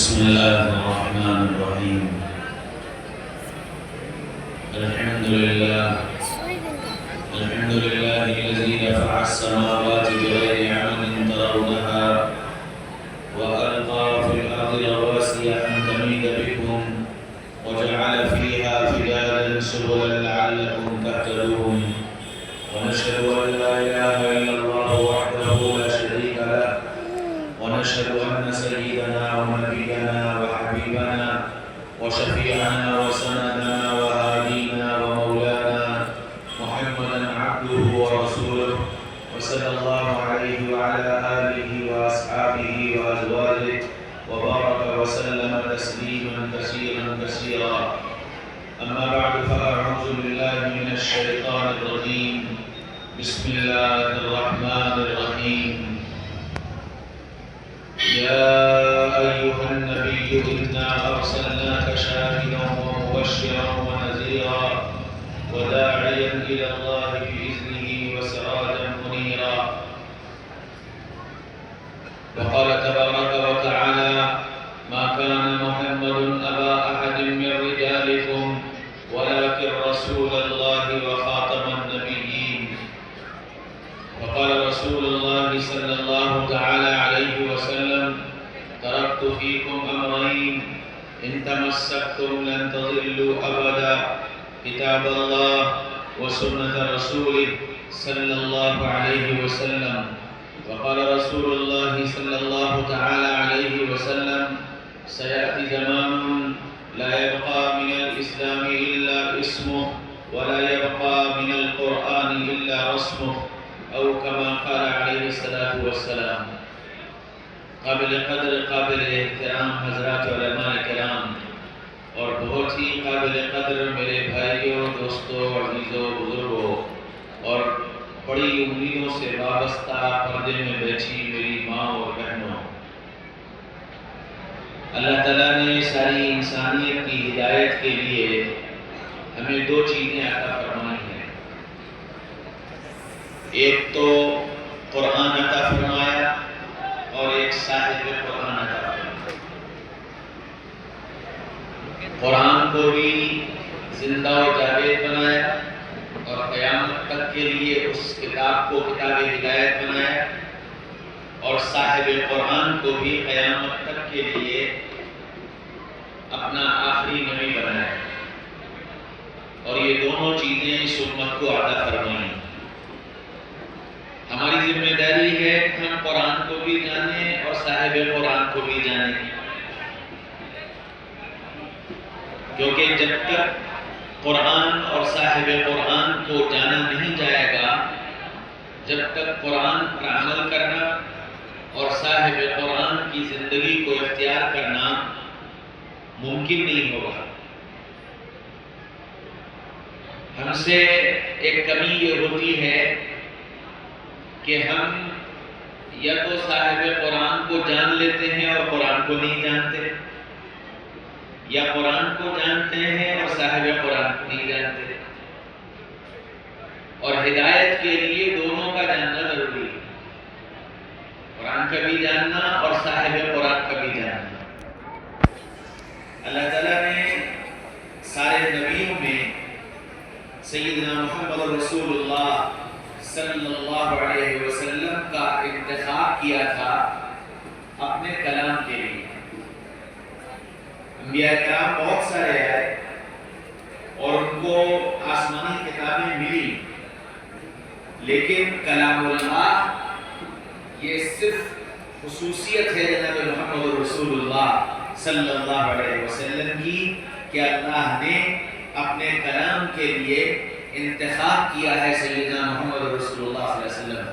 بسم الله الرحمن الرحيم. الحمد لله الذي رفع السماوات بغير عمد ترونها وألقى في الأرض رواسي أن تميد بكم وجعل فيها فجاجا سبلا لعلكم تهتدون. ونشهد أن لا إله إلا الله وحده لا شريك له، ونشهد أن سيدنا ونبينا وحبيبنا وشفيعنا وسندنا وهادينا ومولانا محمدا عبده ورسوله، وصلى الله عليه وعلى آله وأصحابه وأزواجه وبارك وسلم تسليما كثيرا كثيرا. أما بعد، فأعوذ بالله من الشيطان الرجيم. بسم الله الرحمن الرحيم. يا أيها النبي إنا أرسلناك شاهدا ومبشرا ونذيرا وداعيا إلى الله بإذنه وسراجا منيرا. وقال تبارك وتعالى: ما كان محمد أبا أحد من رجالكم ولكن رسول الله وخاتم النبيين. وقال رسول الله صلى الله تعالى عليه وسلم: تركت فيكم أمرين إن تمسكتم لن تضلوا أبدا، كتاب الله وسنة رسوله صلى الله عليه وسلم. وقال رسول الله صلى الله تعالى عليه وسلم: سيأتي زمان لا يبقى من الإسلام إلا اسمه ولا يبقى من القرآن إلا رسمه، أو كما قال عليه الصلاة والسلام. قابل قدر قابل احترام حضرات علماء کرام اور بہت ہی قابل قدر میرے بھائیوں، دوستوں، عزیزوں، بزرگوں اور بڑی امیدوں سے وابستہ پردے میں بیٹھی میری ماں اور بہنوں، اللہ تعالیٰ نے ساری انسانیت کی ہدایت کے لیے ہمیں دو چیزیں عطا فرمائی ہیں. ایک تو قرآن عطا فرمایا اور ایک صاحب قرآن عطا فرمایا. قرآن کو بھی زندہ و جاوید بنایا اور قیامت تک کے لیے اس کتاب کو کتاب ہدایت بنایا، اور صاحب قرآن کو بھی قیامت تک کے لیے اپنا آخری نبی بنایا. اور یہ دونوں چیزیں اس امت کو عطا فرمائیں. ہماری ذمہ داری ہے کہ ہم قرآن کو بھی جانیں اور صاحب قرآن کو بھی جانیں، کیونکہ جب تک قرآن اور صاحب قرآن کو جانا نہیں جائے گا، جب تک قرآن پر عمل کرنا اور صاحب قرآن کی زندگی کو اختیار کرنا ممکن نہیں ہوگا. ہم سے ایک کمی یہ ہوتی ہے کہ ہم یا تو صاحب قرآن کو جان لیتے ہیں اور قرآن کو نہیں جانتے، یا قرآن کو جانتے ہیں اور صاحب قرآن کو نہیں جانتے. اور ہدایت کے لیے دونوں کا جاننا ضروری ہے، قرآن کا بھی جاننا اور صاحب قرآن کا بھی جاننا. اللہ تعالیٰ نے سارے نبیوں میں سیدنا محمد رسول اللہ صلی اللہ علیہ وسلم کا انتخاب کیا تھا اپنے کلام کے لیے. انبیاء کرام بہت سارے آئے اور ان کو آسمانی کتابیں ملی، لیکن کلام اللہ یہ صرف خصوصیت ہے جناب محمد رسول اللہ صلی اللہ علیہ وسلم کی کہ اللہ نے اپنے کلام کے لیے انتخاب کیا ہے سیدنا محمد رسول اللہ صلی اللہ علیہ وسلم.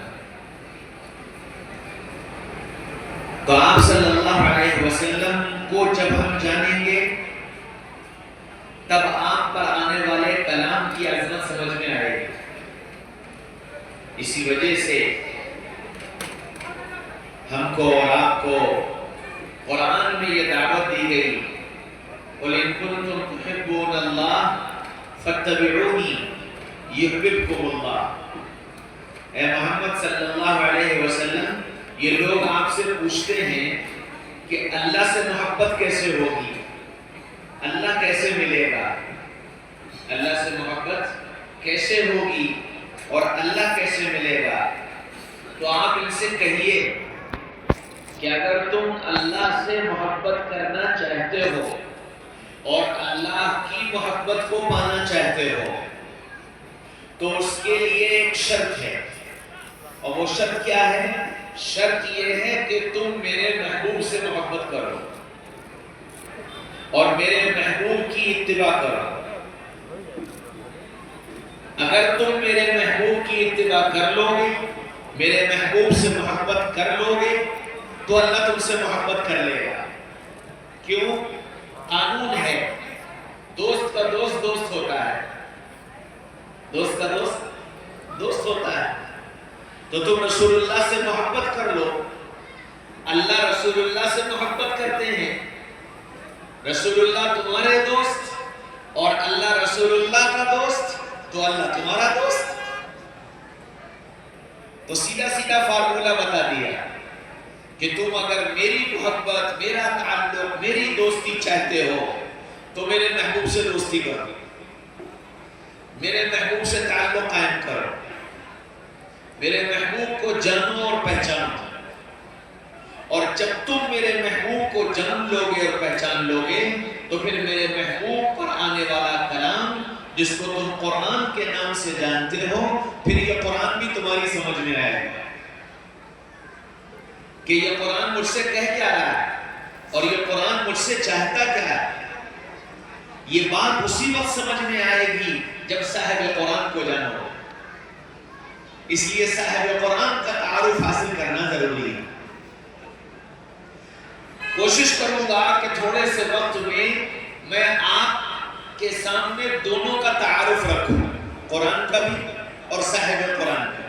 تو آپ صلی اللہ علیہ وسلم کو جب ہم جانیں گے تب آپ پر آنے والے کلام کی عظمت سمجھ میں آئے گی. اسی وجہ سے ہم کو اور آپ کو قرآن میں یہ دعوت دی گئی: قُلْ إِن كُنتُمْ تُحِبُّونَ اللَّهَ فَاتَّبِعُونِي يُحْبِبْكُمُ اللَّهُ. اے محمد صلی اللہ علیہ وسلم، یہ لوگ آپ سے پوچھتے ہیں کہ اللہ سے محبت کیسے ہوگی، اللہ کیسے ملے گا، اللہ سے محبت کیسے ہوگی اور اللہ کیسے ملے گا؟ تو آپ ان سے کہیے کہ اگر تم اللہ سے محبت کرنا چاہتے ہو اور اللہ کی محبت کو پانا چاہتے ہو تو اس کے لیے ایک شرط ہے، اور وہ شرط کیا ہے؟ شرط یہ ہے کہ تم میرے محبوب سے محبت کرو اور میرے محبوب کی اتباع کرو۔ اگر تم میرے محبوب کی اتباع کر لو گے، میرے محبوب سے محبت کر لو گے تو اللہ تم سے محبت کر لے گا۔ کیوں؟ قانون ہے، دوست کا دوست دوست ہوتا ہے، دوست کا دوست دوست ہوتا ہے۔ تو تم رسول اللہ سے محبت کر لو، اللہ رسول اللہ سے محبت کرتے ہیں، رسول اللہ تمہارے دوست اور اللہ رسول اللہ کا دوست تو اللہ تمہارا دوست۔ تو سیدھا سیدھا فارمولہ بتا دیا کہ تم اگر میری محبت، میرا تعلق، میری دوستی چاہتے ہو تو میرے محبوب سے دوستی کرو، میرے محبوب سے تعلق قائم کرو، میرے محبوب کو جانو اور پہچانو۔ اور جب تم میرے محبوب کو جان لو گے اور پہچان لو گے تو پھر میرے محبوب پر آنے والا کلام جس کو تم قرآن کے نام سے جانتے ہو، پھر یہ قرآن بھی تمہاری سمجھ میں آئے گا کہ یہ قرآن مجھ سے کہہ کیا رہا ہے اور یہ قرآن مجھ سے چاہتا کیا ہے۔ یہ بات اسی وقت سمجھ میں آئے گی جب صاحب قرآن کو جانو۔ اس لیے صاحب قرآن کا تعارف حاصل کرنا ضروری ہے۔ کوشش کروں گا کہ تھوڑے سے وقت میں آپ کے سامنے دونوں کا تعارف رکھوں، قرآن کا بھی اور صاحب قرآن کا۔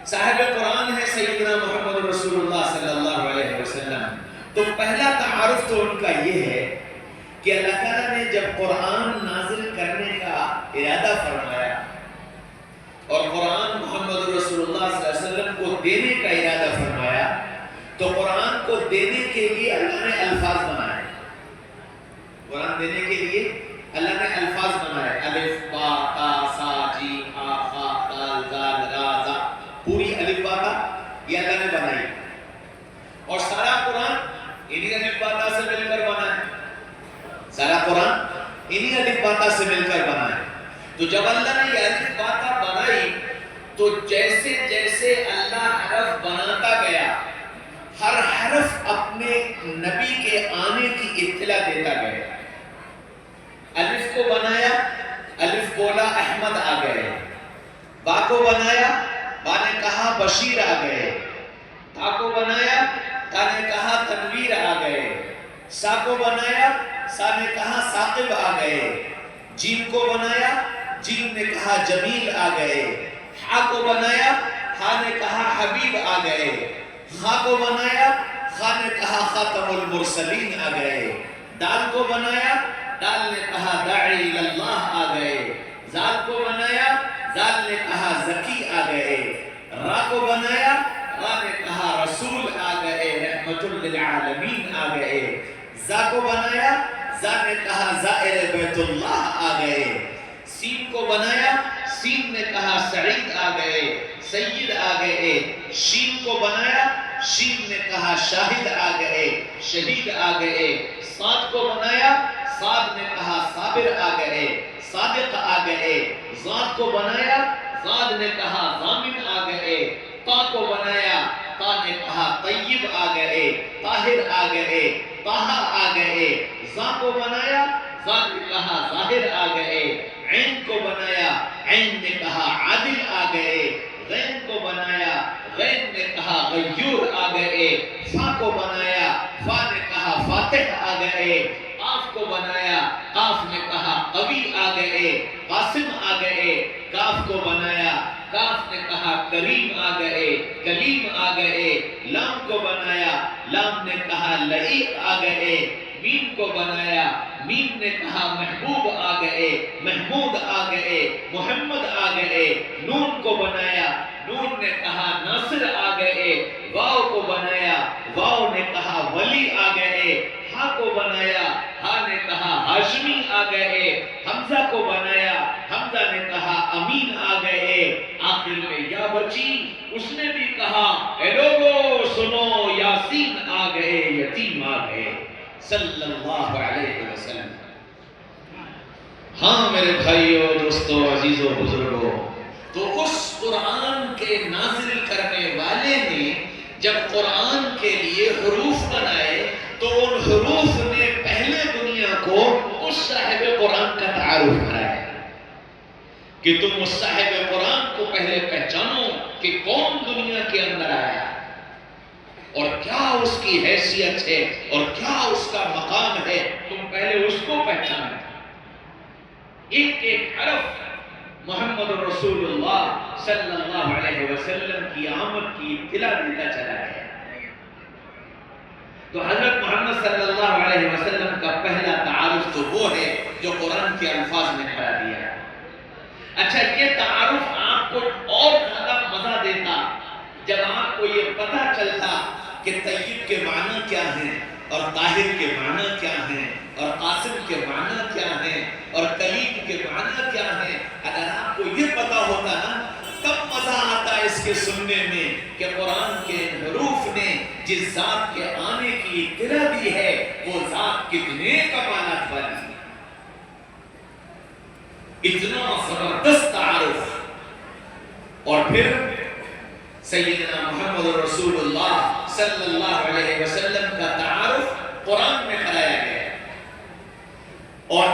صاحب قرآن ہے سیدنا محمد رسول اللہ صلی اللہ علیہ وسلم۔ تو پہلا تعارف تو ان کا یہ ہے کہ اللہ تعالیٰ نے جب قرآن نازل کرنے کا ارادہ فرمایا اور قرآن محمد رسول اللہ صلی اللہ علیہ وسلم کو دینے کا ارادہ فرمایا تو قرآن کو دینے کے لیے اللہ نے الفاظ بنائے۔ قرآن دینے کے لیے اللہ نے الفاظ بنائے، الف با تا سا جیم ہا خا دال ذال را زا، پوری الف با تا یہ اللہ نے بنائی، اور سارا قرآن انہی الف با تا سے مل کر بنا ہے، سارا قرآن انہی الف با تا سے مل کر بنا ہے۔ تو جب اللہ نے یہ الف با تا بنائی تو جیسے جیسے اللہ حرف بناتا گیا، ہر حرف اپنے نبی کے آنے کی اطلاع دیتا گیا۔ الف کو بنایا، الف بولا احمد آ گئے، با کو بنایا، با نے کہا بشیر آ گئے، تا کو بنایا، تا نے کہا تنویر آ گئے، سا کو بنایا، سا نے کہا ثاقب آ گئے، جیم کو بنایا، جیم نے کہا جمیل آ گئے، ہا کو بنایا، ہا نے کہا حبیب آ گئے، خا کو بنایا، خا نے کہا خاتم المرسلین آ گئے، دال کو بنایا، دال نے کہا داعی اللہ آ گئے، زال کو بنایا، زال نے کہا زکی آ گئے، را کو بنایا، را نے کہا رسول آ گئے، رحمت للعالمین آ گئے، زا کو بنایا، زا نے کہا زائر بیت اللہ آ گئے، سین کو بنایا، سین نے کہا سعید آ گئے، سید آ گئے، شین کو بنایا، شین نے کہا شاہد آ گئے، شہید آ گئے، صاد کو بنایا، صاد نے کہا صابر آ گئے، صادق آ گئے، ضاد کو بنایا، ضاد نے کہا ضامن آ گئے، تا کو بنایا، تا نے کہا طیب آ گئے، طاہر آ گئے، طاہا آ گئے، ذا کو بنایا، ذا نے کہا ظاہر آ گئے، عین کو بنایا، عین نے کہا عادل آ گئے، غین کو بنایا، غین نے کہا غیور آ گئے، فا کو بنایا، فا نے کہا فاتح آ گئے، قاف کو بنایا، قاف نے کہا قوی آ گئے، قاسم آ گئے، کاف کو بنایا، کاف نے کہا کریم آ گئے، کلیم آ گئے، لام کو بنایا، لام نے کہا لئیق آ گئے، میم کو بنایا، میم نے کہا محبوب آ گئے، محمود آ گئے، محمد آ گئے، نون کو بنایا، نون نے کہا ناصر آ گئے، واو کو بنایا، واو نے کہا بچی اس نے بھی کہا اے لوگو سنو یاسین آ گئے یتیم آ گئے صلی اللہ علیہ وسلم۔ ہاں میرے بھائیو دوستو عزیزو بزرگو، تو اس قرآن کے نازل کرنے والے نے جب قرآن کے لیے حروف بنائے تو ان حروف نے پہلے دنیا کو اس صاحب قرآن کا تعارف کرایا کہ تم اس صاحب قرآن کو پہلے پہچانو کہ کون دنیا کے اندر آیا اور کیا اس کی حیثیت ہے اور کیا اس کا مقام ہے، تم پہلے اس کو پہچانو۔ ایک ایک حرف محمد رسول اللہ صلی اللہ علیہ وسلم کی آمد کی اطلاع دیتا چلا گیا۔ تو حضرت محمد صلی اللہ علیہ وسلم کا پہلا تعارف تو وہ ہے جو قرآن کے الفاظ میں کرا دیا ہے۔ اچھا، یہ تعارف آپ کو اور زیادہ مزہ دیتا جب آپ کو یہ پتہ چلتا کہ طیب کے معنی کیا ہیں اور طاہر کے معنی کیا ہیں اور قاسم کے معنی کیا ہیں اور کلیم کے معنی کیا ہیں۔ اگر آپ کو یہ پتہ ہوتا نا تب مزہ آتا اس کے سننے میں کہ قرآن کے حروف نے جس ذات کے آنے کی اطلاع دی ہے وہ ذات کتنے کمالات والی ہے۔ اتنا زبردست تعارف، اور پھر سیدنا محمد رسول اللہ صلی اللہ علیہ وسلم کا تعارف قرآن میں کرایا گیا اور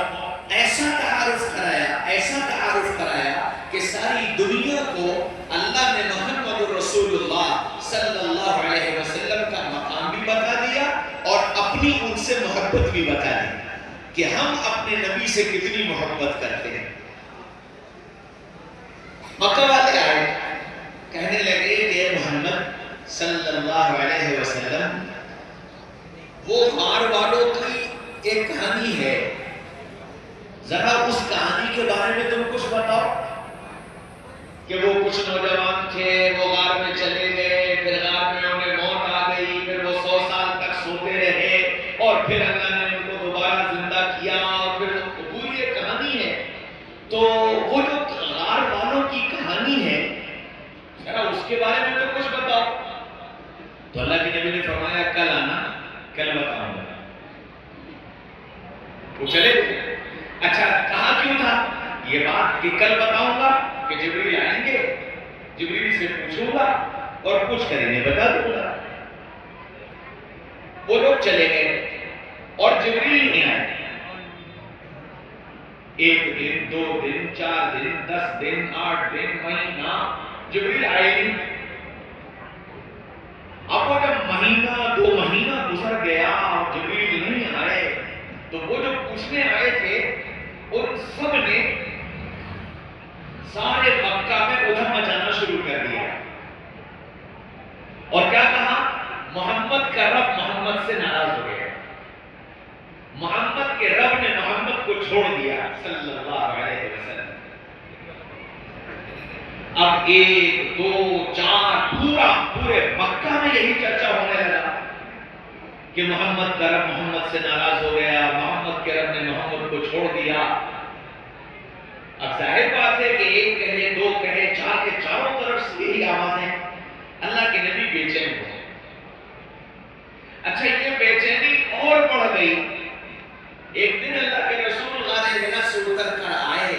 ایسا تعارف کرایا کہ ساری دنیا کو اللہ نے محمد رسول اللہ صلی اللہ علیہ وسلم کا مقام بھی بتا دیا اور اپنی ان سے محبت بھی بتا دی کہ ہم اپنے نبی سے کتنی محبت کرتے ہیں۔ مکہ والے آئے، کہنے لگے کہ محمد صلی اللہ علیہ وسلم وہ غار والوں کی ایک کہانی ہے، ذرا اس کہانی کے بارے میں تم کچھ بتاؤ کہ وہ کچھ نوجوان تھے، وہ غار میں چلے گئے، پھر غار میں انہیں موت آ گئی، پھر وہ 100 سال تک سوتے رہے اور پھر اللہ نے ان کو دوبارہ زندہ کیا اور پھر پوری ایک کہانی ہے۔ تو وہ جو غار والوں کی کہانی ہے ذرا اس کے بارے میں تو کچھ بتاؤ۔ تو اللہ کے نبی نے فرمایا کل آنا، کل بتاؤں گا۔ وہ چلے گئے۔ اچھا، کہا کیوں تھا یہ بات کہ کل بتاؤں گا؟ کہ جبریل آئیں گے، جبریل سے پوچھوں گا اور کچھ کریں گے بتا دوں گا۔ وہ لوگ چلے گئے اور جبریل نہیں آئے۔ 1 دن، 2 دن، 4 دن، 10 دن، 8 دن، مہینہ، جبریل آئے نہیں۔ اب وہ جب مہینہ 2 مہینہ گزر گیا اور جبریل نہیں آئے تو وہ جو پوچھنے آئے تھے ان سب نے سارے مکہ میں ادھم مچانا شروع کر دیا اور کیا کہا؟ محمد کا رب محمد سے ناراض ہو گیا، محمد کے رب نے محمد کو چھوڑ دیا صلی اللہ علیہ وسلم۔ اب 1 2 4 پورے مکہ میں یہی چرچا ہونے لگا کہ محمد کا رب محمد سے ناراض ہو گیا، محمد کے رب نے محمد کو چھوڑ دیا۔ اب ظاہر بات ہے کہ 1 کہے 2 کہے 4 کے چاروں طرف سے یہی آوازیں، اللہ کے نبی بے چین ہو گئے۔ اچھا، یہ بے چینی اور بڑھ گئی۔ ایک دن اللہ کے رسول غار حرا سے اتر کر آئے،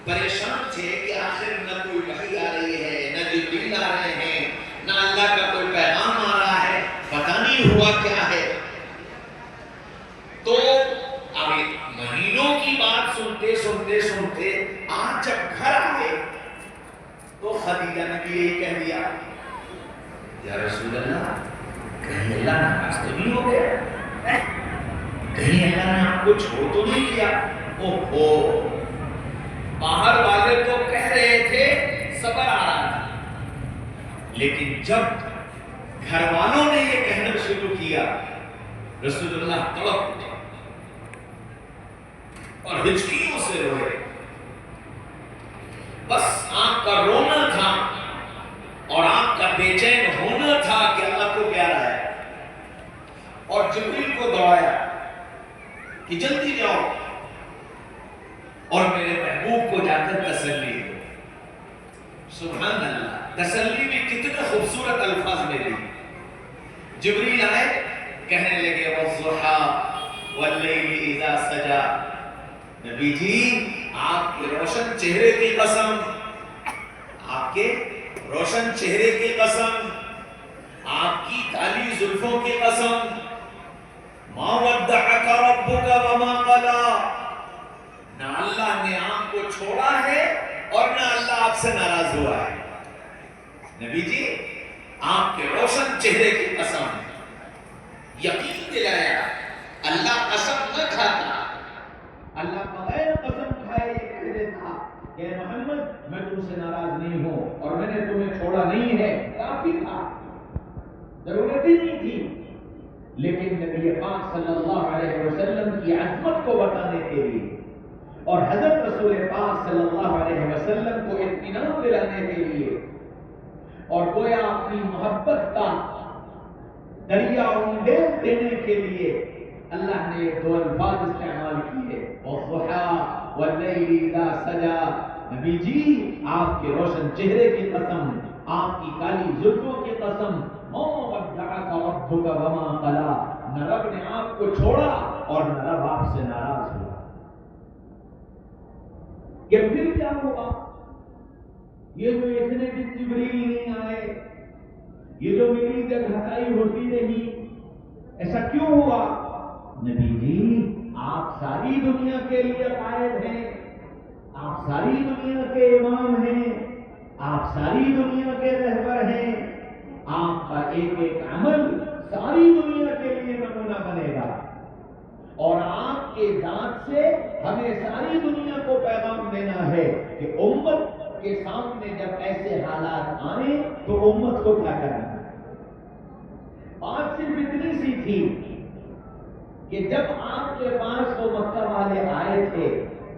پریشان تھے کہ آخر نہ کوئی وحی آ رہی ہے، نہ جبریل آ رہے ہیں، نہ اللہ کا کوئی پیغام آ رہا ہے، پتہ نہیں ہوا کیا ہے۔ تو اب مہینوں کی بات سنتے آج جب گھر آئے تو خدیجہ نے بھی یہی کہہ دیا، یا رسول اللہ کہیں اللہ ناراض تو نہیں ہو گیا؟ کہیں اللہ نے آپ کو چھوڑ تو نہیں کیا؟ اوہو، باہر والے تو کہہ رہے تھے صبر آ رہا تھا، لیکن جب گھر والوں نے یہ کہنا شروع کیا رسول اللہ تڑپ اٹھے اور ہچکیوں سے روئے۔ بس آپ کا رونا تھا اور آپ کا بے چین ہونا تھا کہ اللہ کو پیارا ہے، اور جبریل کو دوڑایا کہ جلدی جاؤ اور میرے محبوب کو جا کر تسلی دو۔ سبحان اللہ، تسلی بھی کتنے خوبصورت الفاظ میں دی. جبریل آئے، کہنے لگے والضحی واللیل اذا سجا. نبی جی آپ کے روشن چہرے کی قسم، آپ کے روشن چہرے کی قسم، آپ کی کالی زلفوں کی قسم، ما ودعک ربک وما قلی. نہ اللہ نے آپ کو چھوڑا ہے اور نہ اللہ آپ سے ناراض ہوا ہے. نبی جی آپ کے روشن چہرے کی قسم. یقین دلایا اللہ قسم نہ کھاتا، اللہ بغیر قسم کھائے یہ کہہ دیتا کہ محمد میں تم سے ناراض نہیں ہوں اور میں نے تمہیں چھوڑا نہیں ہے. کافی تھا، ضرورت ہی نہیں تھی. لیکن نبی پاک صلی اللہ علیہ وسلم کی عظمت کو بتانے کے لیے اور حضرت رسول پاک صلی اللہ علیہ وسلم کو اطمینان دلانے کے لیے اور گویا اپنی محبت کا دریا انڈیل دینے کے لیے اللہ نے یہ دو الفاظ استعمال کیے، والضحی واللیل اذا سجا. نبی جی آپ کے روشن چہرے کی قسم، آپ کی کالی زلفوں کی قسم، ما ودعک ربک وما قلی. نہ رب نے آپ کو چھوڑا اور نہ رب آپ سے ناراض ہوا. کہ پھر کیا ہوگا؟ یہ جو اتنے دن جبریل نہیں آئے، یہ جو میری جگہائی ہوتی رہی، ایسا کیوں ہوا؟ نبی جی آپ ساری دنیا کے لیے قائد ہیں، آپ ساری دنیا کے امام ہیں، آپ ساری دنیا کے رہبر ہیں. آپ کا ایک ایک عمل ساری دنیا کے لیے نمونہ بنے گا اور آپ کے ذات سے ہمیں ساری دنیا کو پیغام دینا ہے کہ امت کے سامنے جب ایسے حالات آئیں تو امت کو کیا کرنا ہے. بات صرف اتنی سی تھی کہ جب آپ کے پاس وہ مکہ والے آئے تھے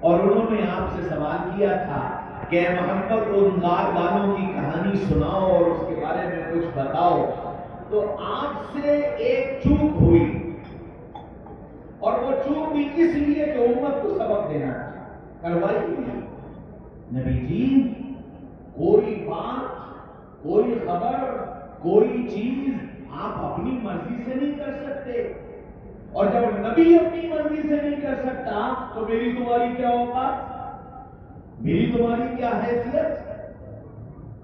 اور انہوں نے آپ سے سوال کیا تھا کہ محمد ان گالوں کی کہانی سناؤ اور اس کے بارے میں کچھ بتاؤ، تو آپ سے ایک چوک ہوئی اور وہ چوک بھی اس لیے کہ امت کو سبق دینا تھا، کروائی ہوئی. نبی جی کوئی بات، کوئی خبر، کوئی چیز آپ اپنی مرضی سے نہیں کر سکتے، اور جب نبی اپنی مرضی سے نہیں کر سکتا تو میری تمہاری کیا اوقات، میری تمہاری کیا حیثیت.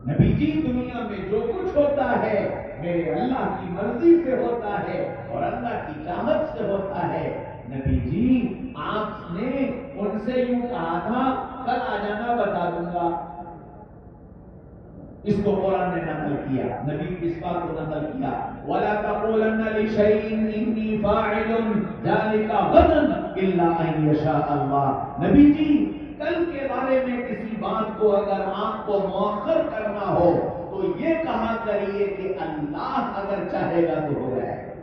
نبی جی دنیا میں جو کچھ ہوتا ہے میرے اللہ کی مرضی سے ہوتا ہے اور اللہ کی چاہت سے ہوتا ہے. نبی جی آپ نے ان سے یوں کہا تھا کل آ جانا بتا دوں گا. اس کو قرآن نے نقل کیا، نبی کی اس بات کو نقل کیا، وَلَا تَقُولَنَّ لِشَيْءٍ إِنِّي فَاعِلٌ ذَلِكَ غَدًا إِلَّا أَن يَشَاءَ اللَّهُ. نبی جی کل کے بارے میں کسی بات کو اگر آپ کو مؤخر کرنا ہو تو یہ کہا کریے کہ اللہ اگر چاہے گا تو ہو جائے گا.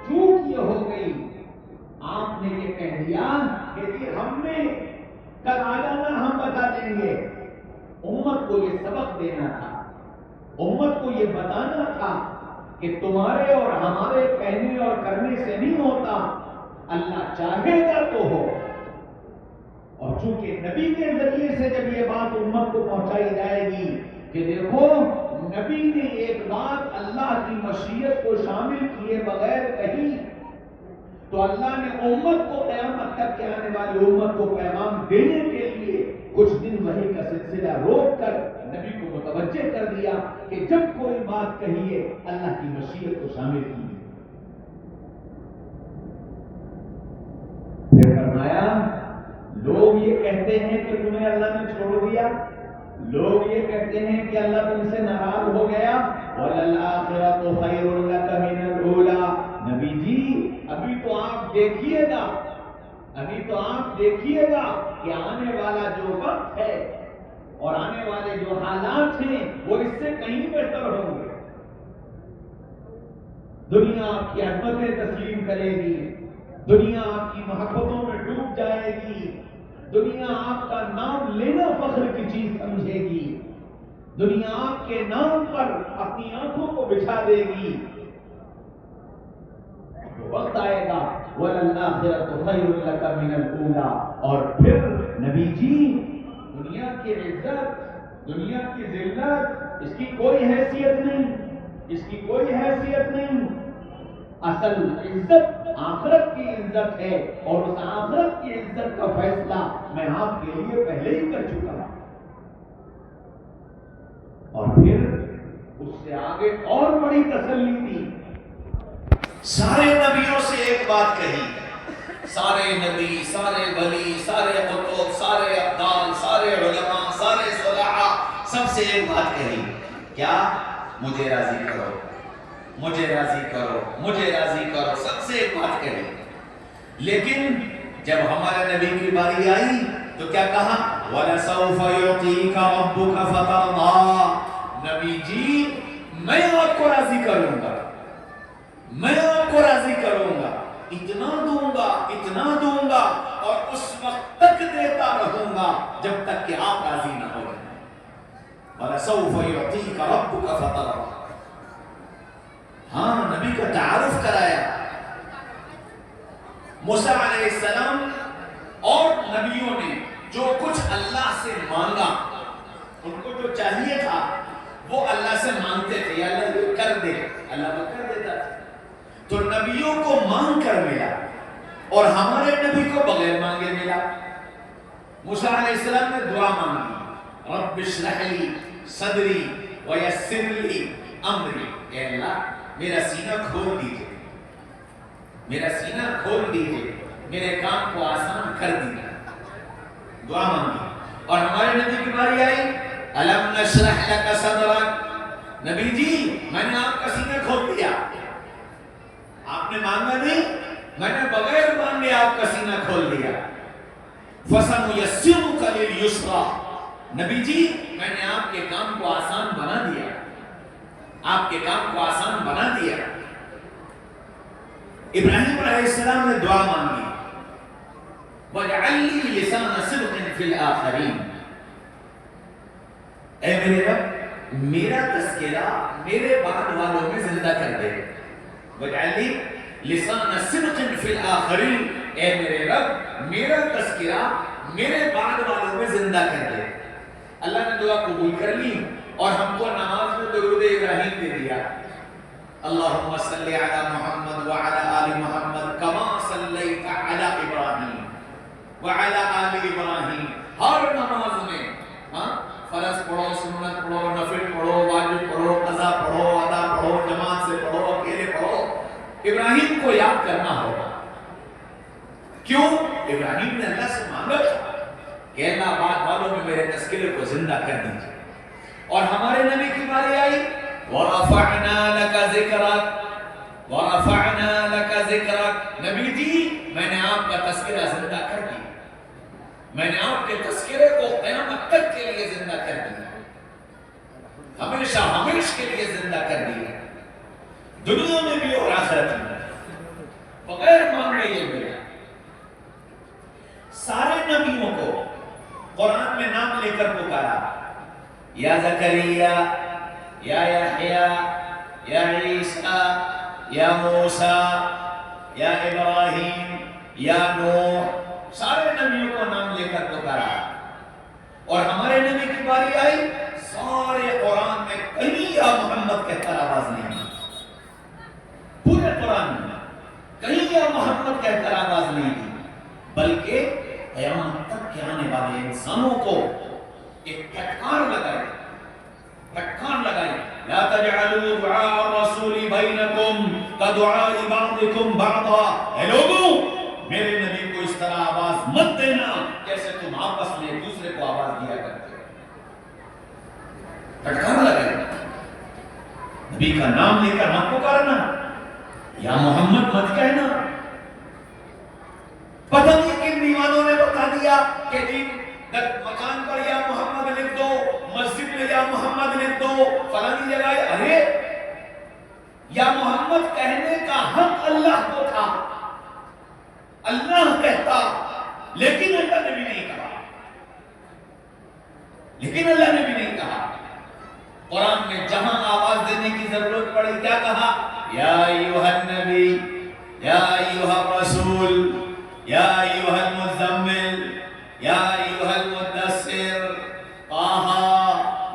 چوک یہ ہو گئی، آپ نے یہ کہہ دیا کہ ہم نے کل آ جانا، ہم بتا دیں گے. امت کو یہ سبق دینا تھا، امت کو یہ بتانا تھا کہ تمہارے اور ہمارے کہنے اور کرنے سے نہیں ہوتا، اللہ چاہے گا تو ہو. اور چونکہ نبی کے ذریعے سے جب یہ بات امت کو پہنچائی جائے گی کہ دیکھو نبی نے ایک بات اللہ کی مشیت کو شامل کیے بغیر کہی، تو اللہ نے امت کو قیامت تک کے آنے والی امت کو پیغام دینے کے لیے کچھ دن وحی کا سلسلہ روک کر نبی کو متوجہ کر دیا کہ جب کوئی بات کہیے اللہ کی مشیت کو شامل کیجیے. پھر فرمایا لوگ یہ کہتے ہیں کہ تمہیں اللہ نے چھوڑ دیا، لوگ یہ کہتے ہیں کہ اللہ تم سے ناراض ہو گیا. وَلَلْآخِرَةُ خَيْرٌ لَكَ مِنَ الْأُولَىٰ. نبی جی ابھی تو آپ دیکھیے گا، ابھی تو آپ دیکھیے گا کہ آنے والا جو وقت ہے اور آنے والے جو حالات ہیں وہ اس سے کہیں بہتر ہوں گے. دنیا آپ کی عظمتیں تسلیم کرے گی، دنیا آپ کی محبتوں میں ڈوب جائے گی، دنیا آپ کا نام لینا فخر کی چیز سمجھے گی، دنیا آپ کے نام پر اپنی آنکھوں کو بچھا دے گی. وقت آئے گا وَلَلْآخِرَةُ خَيْرٌ لَكَ مِنَ الْأُولَىٰ. اور پھر نبی جی دنیا کی عزت، دنیا کی ذلت اس کی کوئی حیثیت نہیں، اس کی کوئی حیثیت نہیں. اصل عزت آخرت کی عزت ہے، اور اس آخرت کی عزت کا فیصلہ میں آپ کے لیے پہلے ہی کر چکا ہوں. اور پھر اس سے آگے اور بڑی تسلی تھی. سارے نبیوں سے ایک بات کہی، سارے نبی، سارے ولی، سارے قطب، سارے ابدال، سارے علماء، سارے صلحاء، سب سے ایک بات کہی، کیا؟ مجھے راضی کرو، مجھے راضی کرو، مجھے راضی کرو، سب سے ایک بات کہی. لیکن جب ہمارے نبی کی باری آئی تو کیا کہا؟ وَلَسَوْفَ يُعْطِيكَ رَبُّكَ فَتَرْضَىٰ. نبی جی میں آپ کو راضی کروں گا، میں آپ کو راضی کروں گا، اتنا دوں گا، اتنا دوں گا، اور اس وقت تک دیتا رہوں گا جب تک کہ آپ راضی نہ ہو جائیں. وَلَسَوْفَ يُعْطِيكَ رَبُّكَ فَتَرْضَىٰ. ہاں، نبی کا تعارف کرایا. موسیٰ علیہ السلام اور نبیوں نے جو کچھ اللہ سے مانگا، ان کو جو چاہیے تھا وہ اللہ سے مانگتے تھے، یا اللہ یہ کر دے، اللہ وہ کر دیتا تھا. تو نبیوں کو مانگ کر ملا، اور ہمارے نبی کو بغیر مانگے ملا. موسیٰ علیہ السلام نے دعا مانگی، رب اشرح لی صدری ویسر لی امری. اے اللہ میرا سینہ کھول دیجئے، میرا سینہ کھول دیجئے، میرے کام کو آسان کر دیجئے. دعا مانگی. اور ہمارے نبی کی باری آئی، الم نشرح لک صدرک. نبی جی میں نے آپ کا سینہ کھول دیا. آپ نے مانگا نہیں، میں نے بغیر مانگے آپ کا سینہ کھول دیا. فَسَنُيَسِّرُكَ لِلْيُسْرَىٰ. نبی جی میں نے آپ کے کام کو آسان بنا دیا، آپ کے کام کو آسان بنا دیا. ابراہیم علیہ السلام نے دعا مانگی، وَاجْعَلْ لِي لِسَانَ صِدْقٍ فِي الْآخِرِينَ. اے میرے رب میرا تذکرہ میرے بعد والوں میں زندہ کر دے. وَاجْعَلْ لِي لِسَانَ صِدْقٍ فِي الْآخِرِينَ. اے میرے رب میرا تذکرہ میرے بعد والوں میں زندہ کر دے. اللہ نے دعا قبول کر لی، اور ہم کو نماز میں درود ابراہیم دے دیا. اللہم صلی علی محمد وعلی آل محمد کما صلیت علی ابراہیم وعلی آل ابراہیم. ہر نماز میں فرض پڑھو، سنت پڑھو، نفل پڑھو، واجب پڑھو، قضا پڑھو، ادا پڑھو، جماعت سے پڑھو، اکیلے پڑھو، ابراہیم کو یاد کرنا ہوگا. کیوں؟ ابراہیم نے اللہ سے مانگا کہ اللہ بعد والوں میں میرے تذکرے کو زندہ کر دیجیے. اور ہمارے نبی کی باری آئی، وَرَفَعْنَا لَكَ ذِكْرَكَ وَرَفَعْنَا لَكَ ذِكْرَكَ. نبی جی میں نے آپ کا تذکرہ زندہ کر دیا، میں نے آپ کے تذکرے کو قیامت تک کے لیے زندہ کر دیا، ہمیشہ ہمیشہ کے لیے زندہ کر دیا، دنیا میں بھی اور آخرت میں. بغیر مانگے یہ ملا. سارے نبیوں کو قرآن میں نام لے کر پکارا، یا زکریا، یا یحییٰ، یا عیسیٰ، یا موسیٰ، یا ابراہیم، یا نوح. سارے نبیوں کو نام لے کر پکارا. اور ہمارے نبی کی باری آئی، سارے قرآن میں کہیں یا محمد کہتا آواز نہیں. پورے قرآن میں کہیں یا محمد کہتا آواز نہیں دی، بلکہ قیامت تک کے آنے والے انسانوں کو ایک پھٹکار لگائی، پھٹکار لگائی. لا تجعلوا دعاء الرسول بینکم کدعاء بعضکم بعضا. اے لوگوں میرے نبی کو اس طرح آواز مت دینا جیسے تم آپس میں ایک دوسرے کو آواز دیا کرتے ہو. پھٹکار لگائی. نبی کا نام لے کر مت پکارنا، یا محمد مت کہنا. پتہ نہیں کن دیوانوں نے بتا دیا کہ مکان پر یا محمد لکھ دو، مسجد میں یا محمد لکھ دو، فلانی جگہ. ارے یا محمد کہنے کا حق اللہ کو تھا، اللہ کہتا، لیکن اللہ نے بھی نہیں کہا، لیکن اللہ نے بھی نہیں کہا. قرآن میں جہاں آواز دینے کی ضرورت پڑی کیا کہا؟ یا ایھا النبی، یا ایھا الرسول، یا ایھا المزمل، یا ایھا المدثر، طٰہٰ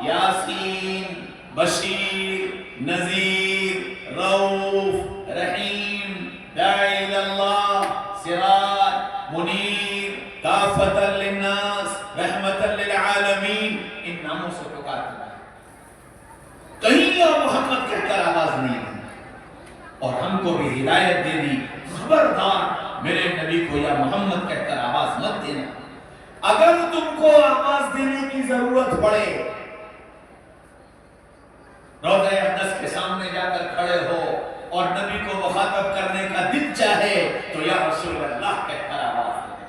اگر تم کو آواز دینے کی ضرورت پڑے، روضہ اقدس کے سامنے جا کر کھڑے ہو اور نبی کو مخاطب کرنے کا دل چاہے تو یا رسول اللہ کہہ کر آواز دینا،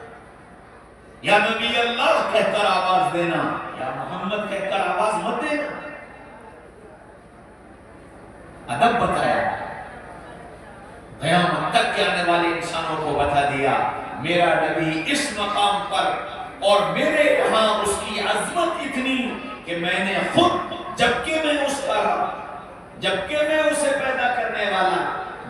یا نبی اللہ کہہ کر آواز دینا، یا محمد کہہ کر آواز مت دینا۔ ادب بتایا، قیامت تک کے آنے والے انسانوں کو بتا دیا میرا نبی اس مقام پر، اور میرے یہاں اس کی عظمت اتنی کہ میں نے خود، جبکہ میں اس کا رب، جبکہ میں اسے پیدا کرنے والا،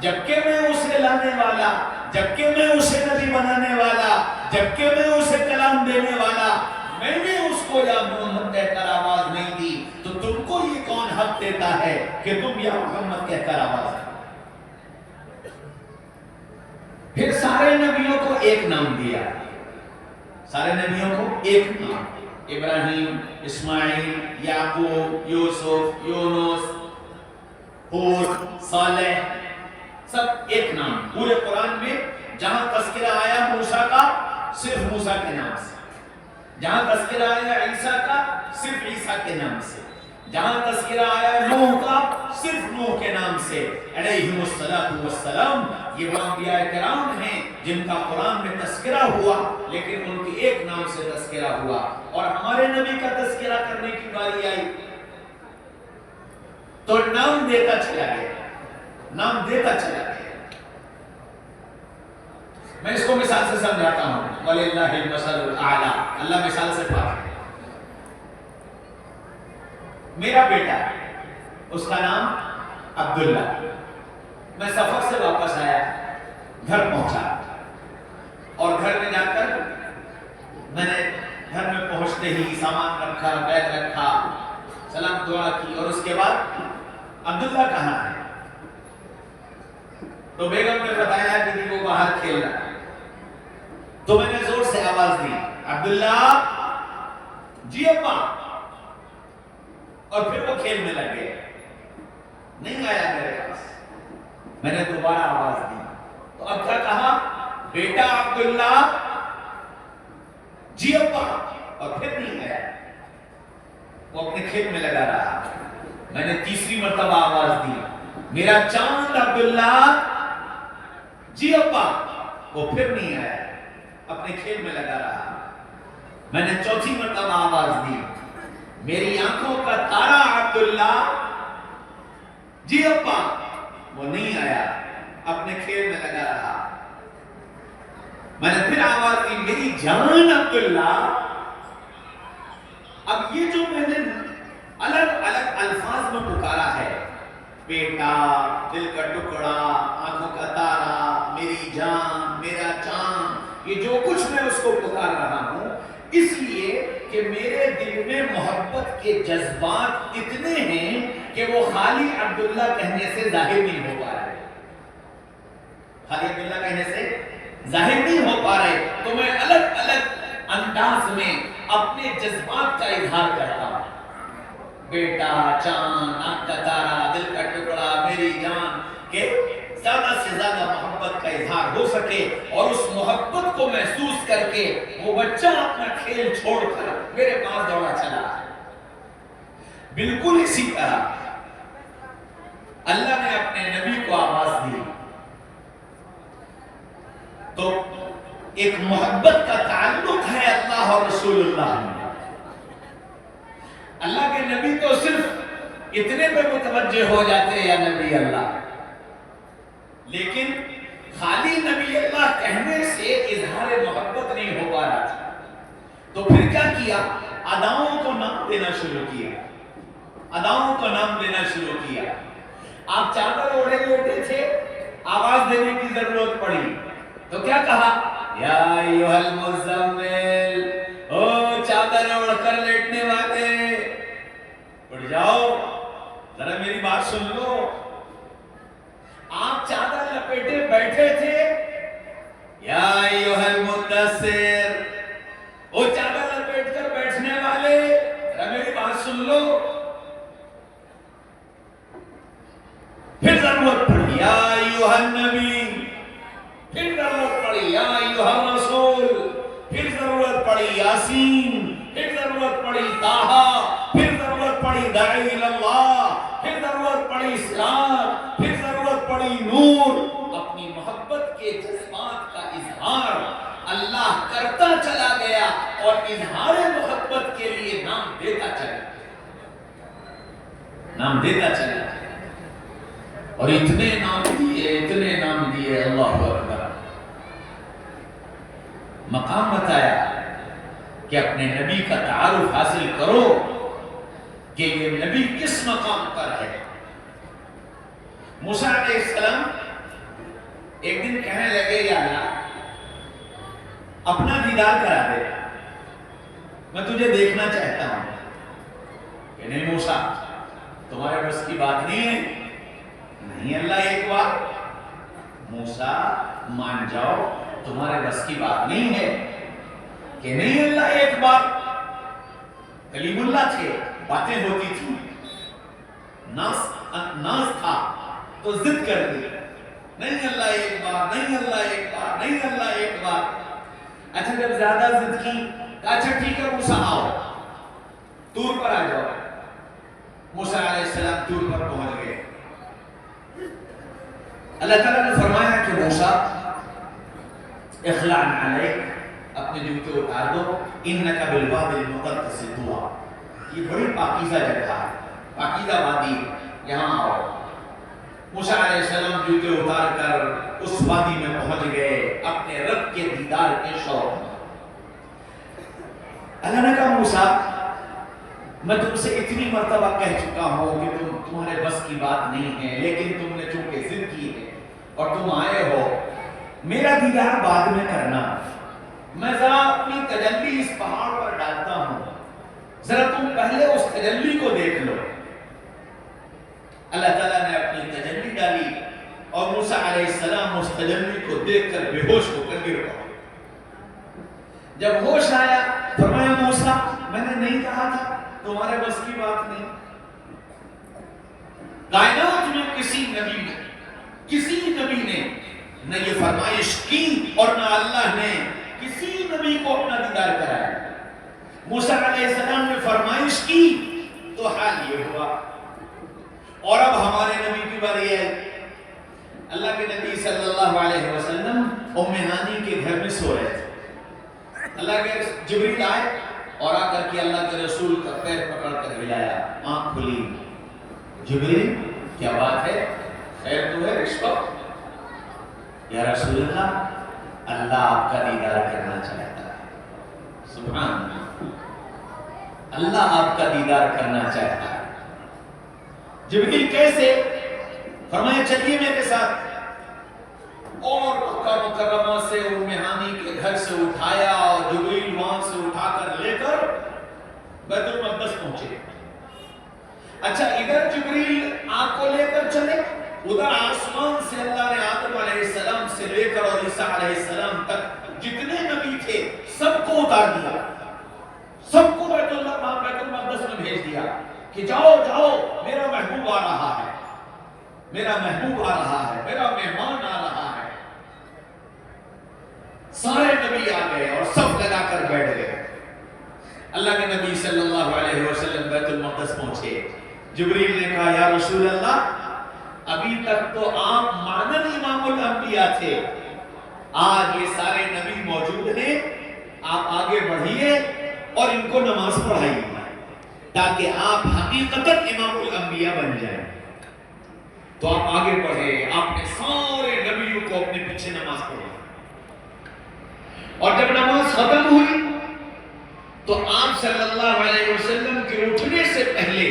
جبکہ میں اسے لانے والا، جبکہ میں اسے نبی بنانے والا، جبکہ میں اسے کلام دینے والا، میں نے اس کو یا محمد کہہ کر آواز نہیں دی، تو تم کو یہ کون حق دیتا ہے کہ تم یا محمد کہہ کر آواز دو؟ پھر سارے نبیوں کو ایک نام دیا، سارے نبیوں کو ایک نام، ابراہیم، اسماعیل، یعقوب، یوسف، یونس، ہود، صالح، سب ایک نام۔ پورے قرآن میں جہاں تذکرہ آیا موسیٰ کا صرف موسیٰ کے نام سے، جہاں تذکرہ آیا عیسیٰ کا صرف عیسیٰ کے نام سے، جہاں تذکرہ آیا نوح کا صرف نوح کے نام سے، علیہم السلام۔ یہ وہ انبیاء کرام ہیں جن کا قرآن میں تذکرہ ہوا، لیکن ان کی ایک نام سے تذکرہ ہوا، اور ہمارے نبی کا تذکرہ کرنے کی باری آئی تو نام دیتا چلا گیا، نام دیتا چلا گیا۔ میں اس کو مثال سے سمجھاتا ہوں، وَلِلَّهِ الْمَثَلُ الْأَعْلَىٰ، اللہ مثال سے پاک ہے۔ میرا بیٹا ہے، اس کا نام عبداللہ، میں سفر سے واپس آیا، گھر پہنچا، اور گھر میں جا کر میں نے گھر میں پہنچتے ہی سامان رکھا، بیگ رکھا، سلام دعا کی، اور اس کے بعد عبداللہ کہاں ہے؟ تو بیگم نے بتایا کہ وہ باہر کھیل رہا ہے۔ تو میں نے زور سے آواز دی، عبداللہ، جی ابا، اور پھر وہ کھیل میں لگ گئے، نہیں آیا میرے پاس۔ میں نے دوبارہ آواز دی تو اب کیا کہا؟ بیٹا عبداللہ، جی ابا، اور پھر نہیں آیا، وہ اپنے کھیل میں لگا رہا۔ میں نے تیسری مرتبہ آواز دی، میرا چاند عبداللہ، جی ابا، وہ پھر نہیں آیا، اپنے کھیل میں لگا رہا۔ میں نے چوتھی مرتبہ آواز دی، میری آنکھوں کا تارا عبداللہ، جی ابا، وہ نہیں آیا، اپنے کھیل میں لگا رہا۔ میں نے پھر آواز دی، میری جان عبداللہ۔ اب یہ جو میں نے الگ الگ الفاظ میں پکارا ہے، بیٹا، دل کا ٹکڑا، آنکھوں کا تارا، میری جان، میرا چاند، یہ جو کچھ میں اس کو پکار رہا ہوں، اس لیے کہ میرے دل میں محبت کے جذبات اتنے ہیں کہ وہ خالی عبداللہ کہنے سے ظاہر نہیں ہو پا رہے، خالی عبداللہ کہنے سے ظاہر نہیں ہو پا رہے، تو میں الگ الگ انداز میں اپنے جذبات کا اظہار کرتا ہوں، بیٹا، چاند، آنکھ کا تارا، دل کا ٹکڑا، میری جان، کہ زیادہ سے زیادہ محبت کا اظہار ہو سکے، اور اس محبت کو محسوس کر کے وہ بچہ اپنا کھیل چھوڑ کر میرے پاس دوڑا چلا۔ بالکل اسی طرح اللہ نے اپنے نبی کو آواز دی تو ایک محبت کا تعلق ہے اللہ اور رسول اللہ میں۔ اللہ کے نبی تو صرف اتنے پہ متوجہ ہو جاتے ہیں، یا نبی اللہ، لیکن خالی نبی اللہ کہنے سے اظہار محبت نہیں ہو پا رہا تھا، تو پھر کیا کیا؟ اداؤں کو نام دینا شروع کیا، اداؤں کو نام دینا شروع کیا۔ آپ چادر اوڑھے لیٹے تھے، آواز دینے کی ضرورت پڑی تو کیا کہا؟ یا ایھا المزمل، او چادر اوڑھ کر لیٹنے والے، اٹھ جاؤ، ذرا میری بات سن لو۔ آپ چادر لپیٹے بیٹھے تھے، یا ایھا المدثر، وہ چادر لپیٹ کر بیٹھنے والے، ذرا میری بات سن لو۔ پھر ضرورت پڑی، یا ایھا النبی، پھر ضرورت پڑی، یا ایھا الرسول، پھر ضرورت پڑی، یا یاسین، پھر ضرورت پڑی طٰہٰ، پھر ضرورت پڑی داعی اللہ، پھر ضرورت پڑی صراط، پھر ضرورت پڑی نور۔ اپنی محبت کے جذبات کا اظہار اللہ کرتا چلا گیا اور اظہار محبت کے لیے نام دیتا چلا گیا، اور اتنے نام دیے، اللہ اکبر۔ مقام بتایا کہ اپنے نبی کا تعارف حاصل کرو کہ یہ نبی کس مقام پر ہے۔ موسیٰ علیہ السلام ایک دن کہنے لگے یا اللہ اپنا دیدار کرا دے، میں تجھے دیکھنا چاہتا ہوں۔ کہ نہیں موسیٰ، تمہارے بس کی بات نہیں ہے۔ نہیں اللہ ایک بار، موسیٰ مان جاؤ تمہارے بس کی بات نہیں ہے۔ کہ نہیں اللہ ایک بار، کلیم اللہ تھے، باتیں ہوتی تھی، ناز تھا تو ضد کر دی، نہیں اللہ ایک بار، نہیں اللہ ایک بار، نہیں اللہ ایک بار۔ اچھا جب زیادہ ضد کی، اچھا ٹھیک ہے موسیٰ آؤ طور پر آ جاؤ۔ موسیٰ علیہ السلام طور پر پہنچ گئے۔ اللہ تعالیٰ نے فرمایا کہ موسیٰ اخلع علیک، اپنے جوتے اتار دو، انک بالوادی المقدس طویٰ، یہ بڑی پاکیزہ جگہ ہے، پاکیزہ وادی، یہاں آؤ۔ موسیٰ علیہ السلام جوتے اتار کر اس وادی میں پہنچ گئے اپنے رب کے دیدار کے شوق میں۔ اللہ نے کہا موسیٰ میں تم سے اتنی مرتبہ کہہ چکا ہوں کہ تمہارے بس کی بات نہیں ہے، لیکن تم نے چونکہ ضد کی ہے اور تم آئے ہو، میرا دیدار بعد میں کرنا، میں ذرا اپنی تجلی اس پہاڑ پر ڈالتا ہوں، ذرا تم پہلے اس تجلی کو دیکھ لو۔ اللہ تعالیٰ نے اپنی تجلی ڈالی اور موسیٰ علیہ السلام اس تجلی کو دیکھ کر بے ہوش ہو کر گر پڑے۔ جب ہوش آیا فرمایا موسیٰ میں نے نہیں کہا تھا تمہارے بس کی بات نہیں۔ کائنات میں کسی نبی نے نہ یہ فرمائش کی اور نہ اللہ نے کسی نبی کو اپنا دیدار کرایا۔ موسیٰ علیہ السلام نے فرمائش کی تو حال یہ ہوا، اور اب ہمارے نبی کی باری ہے۔ اللہ کے نبی صلی اللہ علیہ وسلم ام ہانی کے گھر میں سو رہے تھے۔ اللہ کے جبریل آئے اور آ کر کے اللہ کے رسول کا پیر پکڑ کر ہلایا، آنکھ کھلی۔ جبریل کیا بات ہے، خیر تو ہے رشوت؟ یا رسول اللہ، اللہ آپ کا دیدار کرنا چاہتا ہے۔ سبحان اللہ، اللہ آپ کا دیدار کرنا چاہتا ہے۔ جبریل کیسے؟ فرمایا چلیے میرے ساتھ، اور مکہ مکرمہ سے ام ہانی کے گھر سے اٹھایا اور جبریل وہاں سے اٹھا کر لے کر بیت المقدس پہنچے۔ اچھا ادھر جبریل آگ کو لے کر چلے، ادھر آسمان سے اللہ نے آدم علیہ السلام سے لے کر اور عیسیٰ علیہ السلام تک جتنے نبی تھے سب کو اتار دیا، سب کو بیت المقدس میں بھیج دیا کہ جاؤ جاؤ میرا محبوب آ رہا ہے، میرا محبوب آ رہا ہے، میرا مہمان آ رہا ہے۔ سارے نبی آ گئے اور سب لگا کر بیٹھ گئے۔ اللہ کے نبی صلی اللہ علیہ وسلم بیت المقدس پہنچے۔ جبریل نے کہا یا رسول اللہ ابھی تک تو آپ معنن امام الانبیاء تھے، آج یہ سارے نبی موجود ہیں، آپ آگے بڑھیے اور ان کو نماز پڑھائیے تاکہ آپ حقیقتاً امام الانبیاء بن جائیں۔ تو آپ آگے بڑھے، آپ نے سارے نبیوں کو اپنے پیچھے نماز پڑھائی، اور جب نماز ختم ہوئی تو آپ صلی اللہ علیہ وسلم کے اٹھنے سے پہلے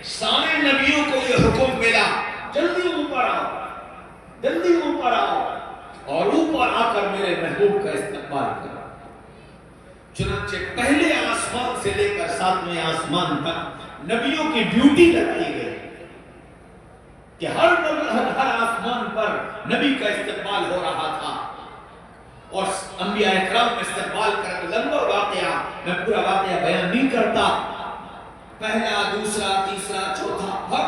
سارے نبیوں کو یہ حکم ملا جلدی اوپر آؤ، جلدی اوپر آؤ اور اوپر آ کر میرے محبوب کا استقبال کرو۔ چنانچہ پہلے آسمان سے لے کر 7ویں آسمان تک نبیوں کی ڈیوٹی لگائی گئی کہ ہر آسمان پر نبی کا استقبال ہو رہا تھا، اور انبیاء اکرام میں استقبال کر کے لمبا واقعہ، میں پورا واقعہ بیان نہیں کرتا، پہلا دوسرا تیسرا چوتھا ہر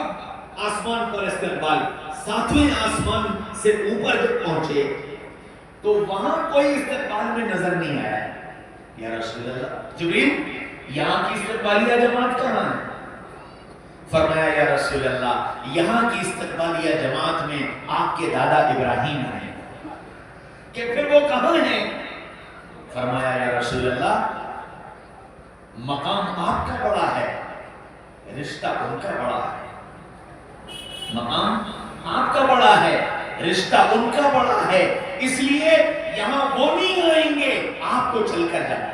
آسمان پر استقبال۔ 7ویں آسمان سے اوپر جب پہنچے تو وہاں کوئی استقبال میں نظر نہیں آیا، یا رسول اللہ جبریل یہاں کی استقبالیہ جماعت کہاں ہے؟ فرمایا یا رسول اللہ یہاں کی استقبالیہ جماعت میں آپ کے دادا ابراہیم ہیں. کہ پھر وہ کہاں ہیں؟ فرمایا یا رسول اللہ مقام آپ کا بڑا ہے, رشتہ ان کا بڑا ہے. مقام آپ کا بڑا ہے, رشتہ ان کا بڑا ہے, اس لیے یہاں وہ نہیں آئیں گے, آپ کو چل کر جانا,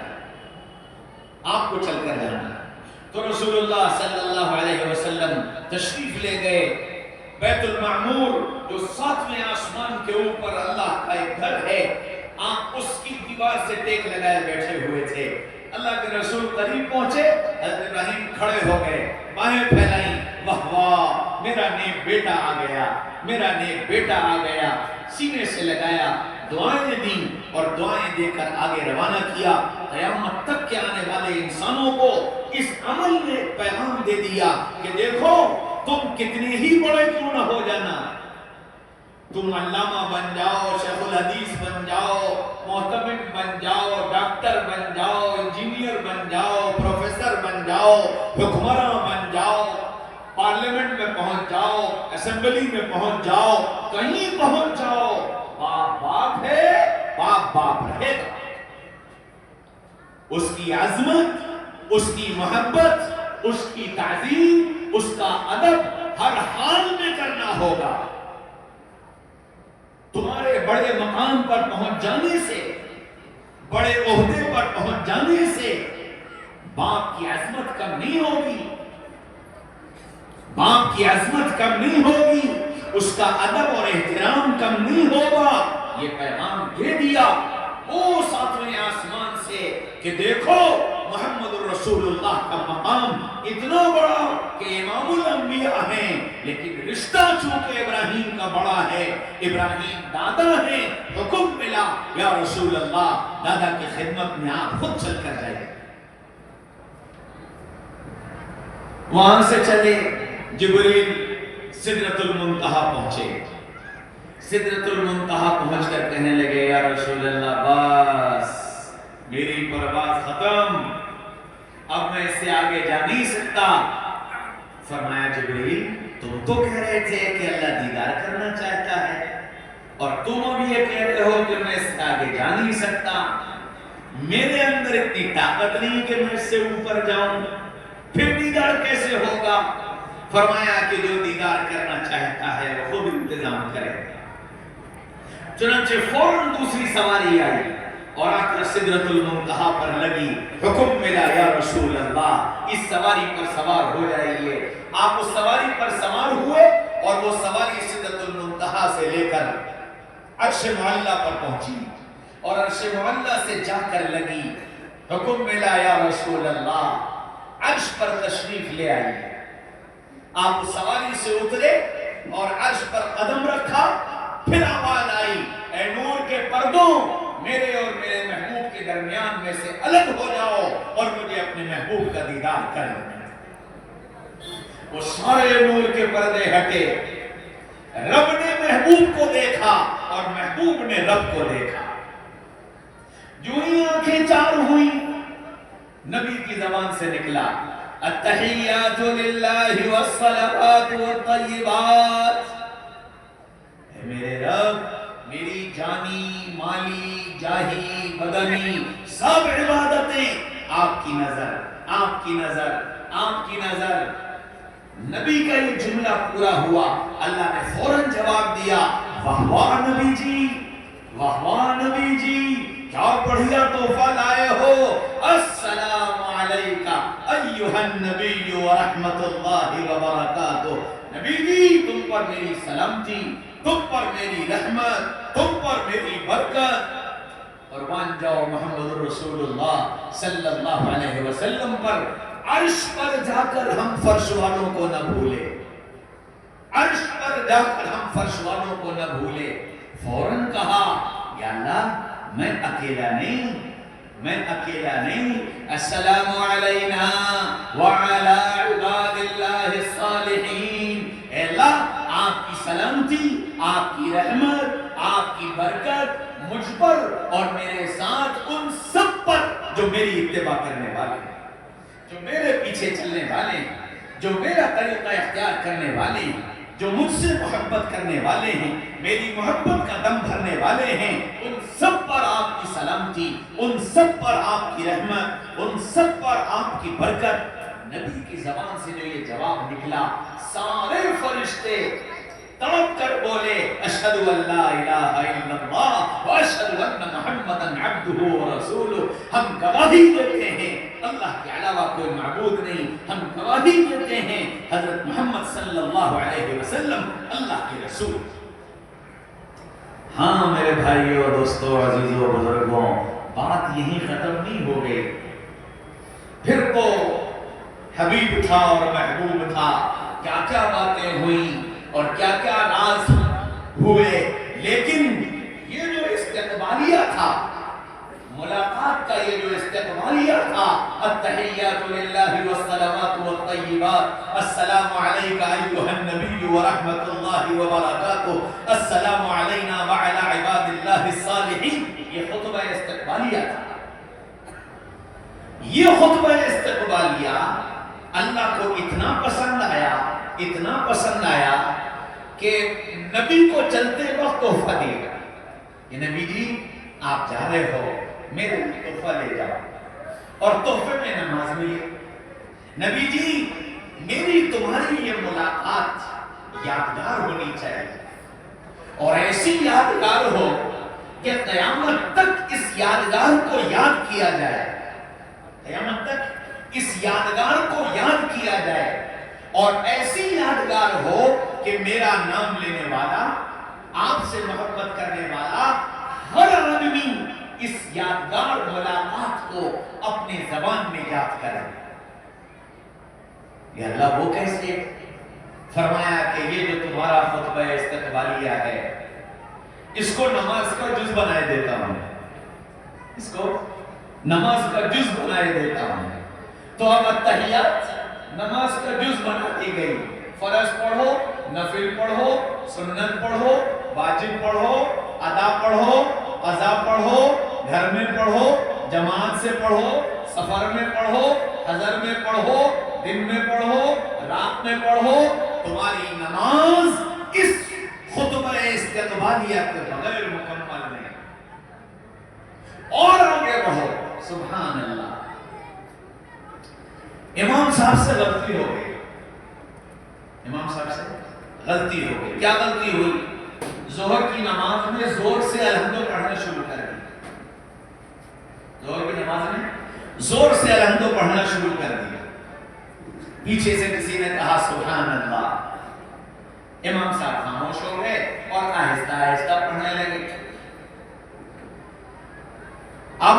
آپ کو چل کر جانا. تو رسول اللہ صلی اللہ علیہ وسلم تشریف لے گئے بیت المعمور جو 7ویں آسمان کے اوپر اللہ کا ایک گھر ہے, آپ اس کی دیوار سے ٹیک لگائے بیٹھے ہوئے تھے. اللہ کے رسول قریب پہنچے, حضرت ابراہیم کھڑے ہو گئے, باہیں پھیلائیں, واہ واہ میرا نیک بیٹا آ گیا, میرا نیک بیٹا آ گیا. سینے سے لگایا, دعائیں دیں اور دعائیں دے کر آگے روانہ کیا. قیامت تک کے آنے والے انسانوں کو اس عمل نے پیغام دے دیا کہ دیکھو تم کتنے ہی بڑے کیوں نہ ہو جانا, تم علامہ بن جاؤ, شیخ الحدیث بن جاؤ, محتمم بن جاؤ, ڈاکٹر بن جاؤ, انجینئر بن جاؤ, پروفیسر بن جاؤ, حکمراں بن جاؤ, پارلیمنٹ میں پہنچ جاؤ, اسمبلی میں پہنچ جاؤ, کہیں پہنچ جاؤ, باپ باپ ہے, باپ باپ رہے گا. اس کی عظمت, اس کی محبت, اس کی تعظیم, اس کا ادب ہر حال میں کرنا ہوگا. تمہارے بڑے مقام پر پہنچ جانے سے, بڑے عہدے پر پہنچ جانے سے باپ کی عظمت کم نہیں ہوگی, باپ کی عظمت کم نہیں ہوگی, اس کا ادب اور احترام کم نہیں ہوگا. یہ پیغام دے دیا وہ 7ویں آسمان سے کہ دیکھو محمد الرسول اللہ کا مقام اتنا بڑا کہ امام الانبیاء ہیں, لیکن رشتہ چونکہ ابراہیم کا بڑا ہے, ابراہیم دادا ہیں, حکم ملا یا رسول اللہ دادا کی خدمت میں آپ خود چل کر جائیں. وہاں سے چلے, جبریل سدرۃ المنتہا پہنچے. سدرۃ المنتہا پہنچ کر کہنے لگے یا رسول اللہ بس میری پرواز ختم, اب میں اس سے آگے جا نہیں سکتا. فرمایا جبریل تم تو کہہ رہے تھے کہ اللہ دیدار کرنا چاہتا ہے, اور تم اب یہ کہہ رہے ہو کہ میں اس سے آگے جا نہیں سکتا. میرے اندر اتنی طاقت نہیں کہ میں اس سے اوپر جاؤں, پھر دیدار کیسے ہوگا؟ فرمایا کہ جو دیدار کرنا چاہتا ہے وہ خود انتظام کرے. چنانچہ فوراً دوسری سواری آئی اور آ کر سدرۃ المنتہا پر لگی. حکم ملا یا رسول اللہ اس سواری پر سوار ہو جائیے. آپ اس سواری پر سوار ہوئے اور وہ سواری سدرۃ المنتہا سے لے کر عرش معلیٰ پر پہنچی اور عرش معلیٰ سے جا کر لگی. حکم ملا یا رسول اللہ عرش پر تشریف لے آئیے. آپ اس سواری سے اترے اور عرش پر قدم رکھا. پھر آواز آئی اے نور کے پردوں, میرے اور میرے محبوب کے درمیان میں سے الگ ہو جاؤ اور مجھے اپنے محبوب کا دیدار کرنا. وہ سارے نور کے پردے ہٹے, رب نے محبوب کو دیکھا اور محبوب نے رب کو دیکھا. جو ہی آنکھیں چار ہوئی, نبی کی زبان سے نکلا التحیات للہ والصلوات والطیبات. میرے رب, میری جانی, مالی, جاہی, بدنی سب عبادتیں آپ کی نظر, آپ کی نظر, آپ کی نظر. نبی کا یہ جملہ پورا ہوا, اللہ نے فوراً جواب دیا واہ واہ نبی جی, واہ واہ نبی جی, کیا بڑھیا تحفہ لائے ہو. السلام علیکہ ایھا النبی ورحمۃ اللہ وبرکاتہ. نبی جی تم پر میری سلامتی, تم پر میری رحمت, تم پر میری برکت. قربان جاؤ محمد رسول اللہ صلی اللہ علیہ وسلم پر. عرش پر جا کر ہم فرش والوں کو نہ بھولے, عرش پر جا کر ہم فرش والوں کو نہ بھولے. فوراً کہا یا اللہ میں اکیلا نہیں, میں اکیلا نہیں. السلام علینا وعلی عباد اللہ الصالحین. اے اللہ آپ کی سلامتی, آپ کی رحمت, آپ کی برکت مجھ پر اور میرے ساتھ ان سب پر جو میری اتباع کرنے والے ہیں، جو میرے پیچھے چلنے والے ہیں، جو میرا طریقہ اختیار کرنے والے ہیں، جو مجھ سے محبت کرنے والے ہیں، میری محبت کا دم بھرنے والے ہیں، ان سب پر آپ کی سلامتی، ان سب پر آپ کی رحمت، ان سب پر آپ کی برکت۔ نبی کی زبان سے جو یہ جواب نکلا، سارے فرشتے تڑپ کر بولے اشہد ان لا الہ الا اللہ واشہد ان محمدا عبدہ ورسولہ، ہم گواہی دیتے ہیں اللہ کے علاوہ کوئی معبود نہیں، ہم گواہی دیتے ہیں حضرت محمد صلی اللہ علیہ وسلم اللہ کے رسول۔ ہاں میرے بھائیوں، دوستوں، عزیزوں، بزرگوں، بات یہی ختم نہیں ہو گئی۔ پھر تو حبیب تھا اور محبوب تھا، کیا کیا باتیں ہوئیں اور کیا کیا راز ہوئے، لیکن یہ جو استقبالیہ تھا، ملاقات کا یہ جو استقبالیہ تھا، التحیات للہ والصلوات والطیبات، السلام علیک ایھا النبی ورحمۃ اللہ وبرکاتہ، السلام علینا وعلی عباد اللہ الصالحین، یہ خطبہ استقبالیہ تھا۔ یہ خطبہ استقبالیہ اللہ کو اتنا پسند آیا، اتنا پسند آیا کہ نبی کو چلتے وقت تحفہ دیا کہ نبی جی آپ جا رہے ہو، میرے لیے تحفہ لے جاؤ، اور تحفے میں نماز ملی۔ نبی جی میری تمہاری یہ ملاقات یادگار ہونی چاہیے، اور ایسی یادگار ہو کہ قیامت تک اس یادگار کو یاد کیا جائے، قیامت تک اس یادگار کو یاد کیا جائے، اور ایسی یادگار ہو کہ میرا نام لینے والا، آپ سے محبت کرنے والا ہر آدمی اس یادگار ملاقات کو اپنی زبان میں یاد کرے۔ یہ اللہ وہ کیسے؟ فرمایا کہ یہ جو تمہارا خطبہ استقبالیہ ہے، اس کو نماز کا جز بنائے دیتا ہوں، اس کو نماز کا جز بنائے دیتا ہوں۔ تو اب التحیات نماز کا جز بنا دی گئی، فرض پڑھو، نفل پڑھو، سنت پڑھو، واجب پڑھو، ادا پڑھو، قضا پڑھو، گھر میں پڑھو، جماعت سے پڑھو، سفر میں پڑھو، حضر میں پڑھو، دن میں پڑھو، رات میں پڑھو، تمہاری نماز اس خطبہ استقبالیہ کے بغیر مکمل نہیں۔ اور آگے بڑھو، سبحان اللہ۔ امام صاحب سے غلطی ہو گئی، امام صاحب سے غلطی ہو گئی۔ کیا غلطی ہوئی؟ ظہر کی نماز میں زور سے الحمد پڑھنا شروع کر دیا، ظہر کی نماز میں زور سے الحمد پڑھنا شروع کر دیا۔ پیچھے سے کسی نے کہا سبحان اللہ، امام صاحب خاموش ہو گئے اور آہستہ آہستہ پڑھنے لگے۔ اب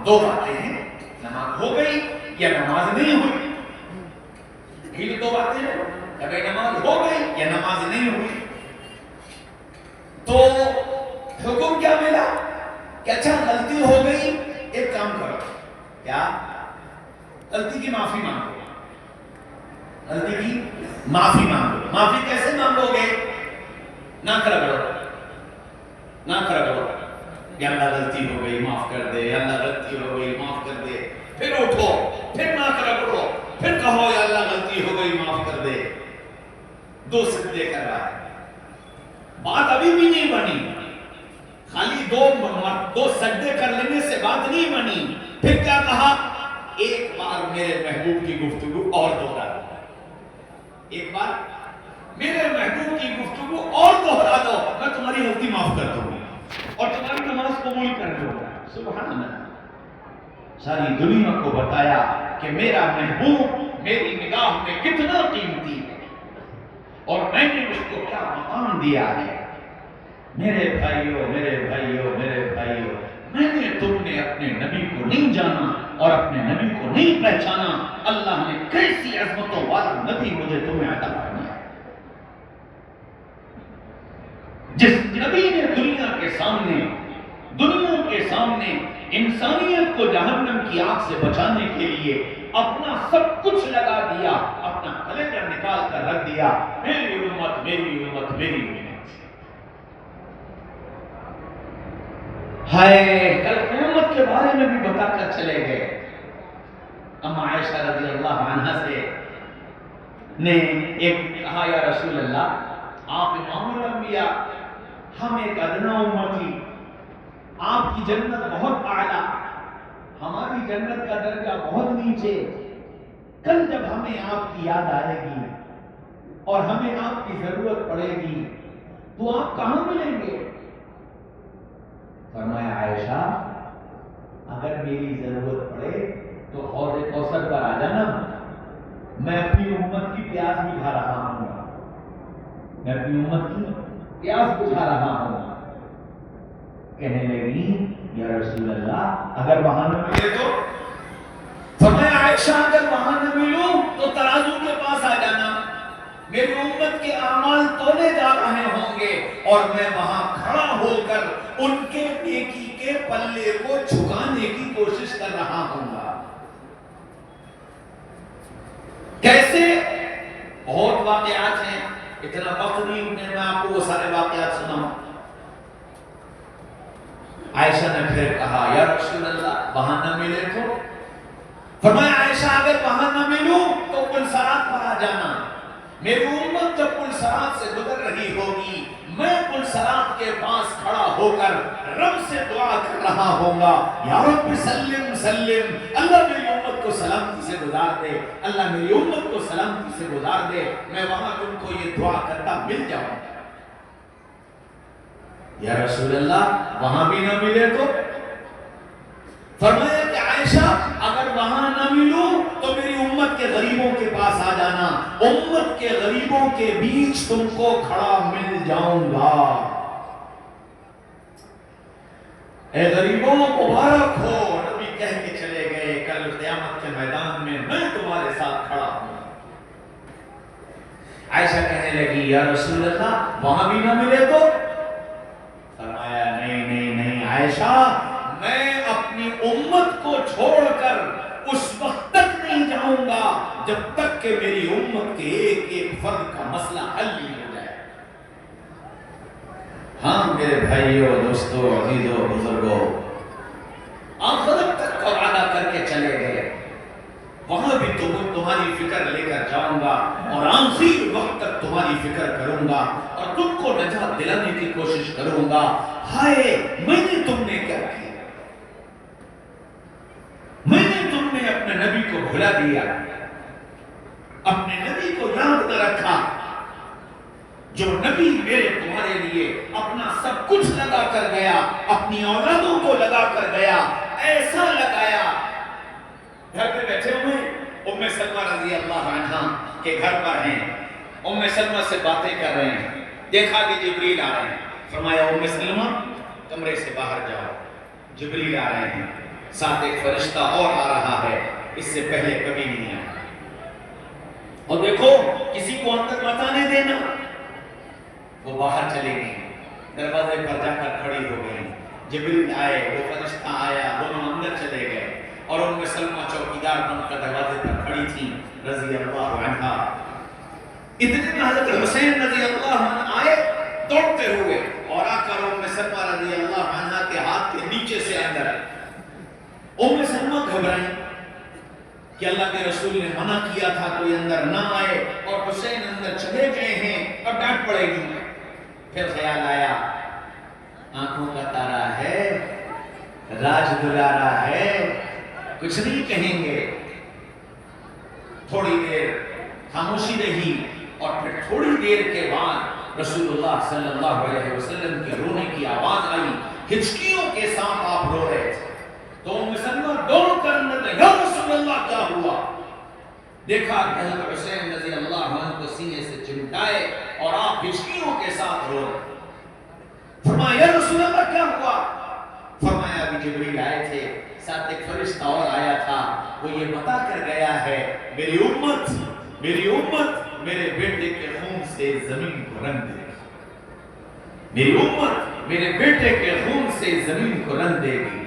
دو باتیں ہیں، نماز ہو گئی یا نماز نہیں ہوئی، یہ دو باتیں ہیں، اگر نماز ہو گئی یا نماز نہیں ہوئی۔ تو حکم کیا ملا کہ اچھا غلطی ہو گئی، ایک کام کرو، کیا؟ غلطی کی معافی مانگو، غلطی کی معافی مانگو۔ معافی کیسے مانگو گے؟ نہ کرو، نہ کرو، یا اللہ غلطی ہو گئی معاف کر دے، یا اللہ غلطی ہو گئی معاف کر دے، پھر اٹھو، پھر نہ کرو، پھر کہو یا اللہ غلطی ہو گئی معاف کر دے۔ دو سجدے کر رہا ہے، بات ابھی بھی نہیں بنی، خالی دو سجدے کر لینے سے بات نہیں بنی۔ پھر کیا کہا؟ ایک بار میرے محبوب کی گفتگو اور دوہرا دو، ایک بار میرے محبوب کی گفتگو اور دوہرا دو، میں تمہاری غلطی معاف کر دوں گا اور تمہاری نماز قبول کر لوں گا۔ سبحان اللہ۔ ساری دنیا کو بتایا کہ میرا محبوب میری نگاہ میں کتنا قیمتی ہے اور میں نے اس کو کیا مقام دیا ہے۔ میرے بھائیوں، میرے بھائیوں، میرے بھائیوں، میں نے تم نے اپنے نبی کو نہیں جانا اور اپنے نبی کو نہیں پہچانا، اللہ نے کیسی عظمتوں والا نبی مجھے تمہیں عطا فرمایا۔ جس نبی نے دنیا کے سامنے انسانیت کو جہنم کی آگ سے بچانے کے لیے اپنا سب کچھ لگا دیا، اپنا کلیجہ نکال کر رکھ دیا، میری امت، میری امت، میری امت۔ ہائے کل قیامت کے کے بارے میں بھی بتا کر چلے گئے. اما عائشہ رضی اللہ عنہا سے نے ایک کہا یا رسول اللہ آپ امام الانبیاء ہم ایک ادنا امتی، آپ کی جنت بہت اعلیٰ، ہماری جنت کا درجہ بہت نیچے، کل جب ہمیں آپ کی یاد آئے گی اور ہمیں آپ کی ضرورت پڑے گی تو آپ کہاں ملیں گے؟ فرمایا عائشہ اگر میری ضرورت پڑے تو حوض کوثر پر آ جانا، میں اپنی امت کی پیاس بجھا رہا ہوں، میں اپنی امت کی پیاس بجھا رہا ہوں. کہنے لگی یا رسول اللہ اگر وہاں نہ ملے تو؟ فرمایا عائشہ اگر وہاں نہ ملوں تو ترازو کے پاس آ جانا، میری امت کے اعمال تولے جا رہے ہوں گے اور میں وہاں کھڑا ہو کر ان کے نیکی کے پلے کو جھکانے کی کوشش کر رہا ہوں گا. کیسے؟ بہت واقعات ہیں، اتنا وقت نہیں میں آپ کو وہ سارے واقعات سناؤں. عائشہ نے پھر کہا یا رسول اللہ وہاں نہ ملے تو؟ فرمایا عائشہ اگر وہاں نہ ملوں تو پلسرات پر آ جانا، میری امت جب پلسرات سے گزر رہی ہوگی میں پلسرات کے پاس کھڑا ہو کر رب سے دعا کر رہا ہوں گا یا رب سلم سلم، اللہ میری امت کو سلامتی سے گزار دے، اللہ میری امت کو سلامتی سے گزار دے، میں وہاں تم کو یہ دعا کرتا مل جاؤں. یا رسول اللہ وہاں بھی نہ ملے تو؟ فرمایا کہ عائشہ اگر وہاں نہ ملوں تو میری امت کے غریبوں کے پاس آ جانا، امت کے غریبوں کے بیچ تم کو کھڑا مل جاؤں گا. اے غریبوں مبارک ہو، نبی کہہ کے چلے گئے کل قیامت کے میدان میں تمہارے ساتھ کھڑا ہوں. عائشہ کہنے لگی یا رسول اللہ وہاں بھی نہ ملے تو؟ فرمایا نہیں نہیں نہیں عائشہ میں اپنی امت کو چھوڑ کر اس وقت تک نہیں جاؤں گا جب تک کہ میری امت کے ایک ایک فرد کا مسئلہ حل نہیں ہو جائے. ہاں میرے بھائیوں دوستوں عزیزوں بزرگوں آخرت تک کا وعدہ کر کے چلے گئے، وہاں بھی تمہاری فکر لے کر جاؤں گا اور آخری وقت تک تمہاری فکر کروں گا اور تم کو نجات دلانے کی کوشش کروں گا. ہائے میں نے تم نے کیا کیا، میں نے تم نے اپنے نبی کو بھلا دیا، اپنے نبی کو یاد نہ رکھا. جو نبی میرے تمہارے لیے اپنا سب کچھ لگا کر گیا، اپنی اولادوں کو لگا کر گیا، ایسا لگایا. گھر پہ بیٹھے ہوئے ام سلمہ رضی اللہ عنہا کے گھر پر ہیں، ام سلمہ سے باتیں کر رہے ہیں، دیکھا کہ جبریل آ رہے ہیں. فرمایا ام سلمہ کمرے سے باہر جاؤ، جبریل آ رہے ہیں، ساتھ ایک فرشتہ اور آ رہا ہے، اس سے پہلے کبھی نہیں آیا. اور دیکھو کسی کو اندر مت آنے دینا. وہ باہر چلے گئے، دروازے پر جا کر کھڑی ہو گئی. جبریل آئے، وہ فرشتہ آیا، دونوں اندر چلے گئے اور ام سلمہ چوکیدار بن کر دروازے پر کھڑی تھی رضی اللہ عنہا. اتنے میں حضرت حسین رضی اللہ عنہ آئے دوڑتے ہوئے اور آ کر ام سلمہ رضی اللہ عنہا کے ہاتھ کے نیچے سے اندر آئے. ام سلمہ گھبرائیں کہ اللہ کے رسول نے منع کیا تھا کوئی اندر نہ آئے اور حسین اندر چلے گئے ہیں، اب ڈانٹ پڑے گی. پھر خیال آیا آنکھوں کا تارا ہے، راج دلارا ہے، کچھ نہیں کہیں گے. تھوڑی دیر خاموشی رہی اور پھر تھوڑی دیر کے بعد رسول اللہ صلی اللہ علیہ وسلم کے رونے کی آواز آئی. ہچکیوں کے ساتھ آپ رو رہے تھے تو ام سلمہ دوڑ کر اندر گئے، یا رسول اللہ کیا ہوا؟ دیکھا کہ حضرت حسین رضی اللہ عنہ کو سینے سے چمٹائے اور آپ ہچکیوں کے ساتھ رو رہے. فرمایا یا رسول اللہ کیا ہوا؟ فرمایا ابھی جبریل آئے تھے، ساتھ ایک فرشتہ اور آیا تھا، وہ یہ بتا کر گیا ہے میری امت میرے بیٹے کے خون سے زمین کو رنگ دے گی، میری امت میرے بیٹے کے خون سے زمین کو رنگ دے گی.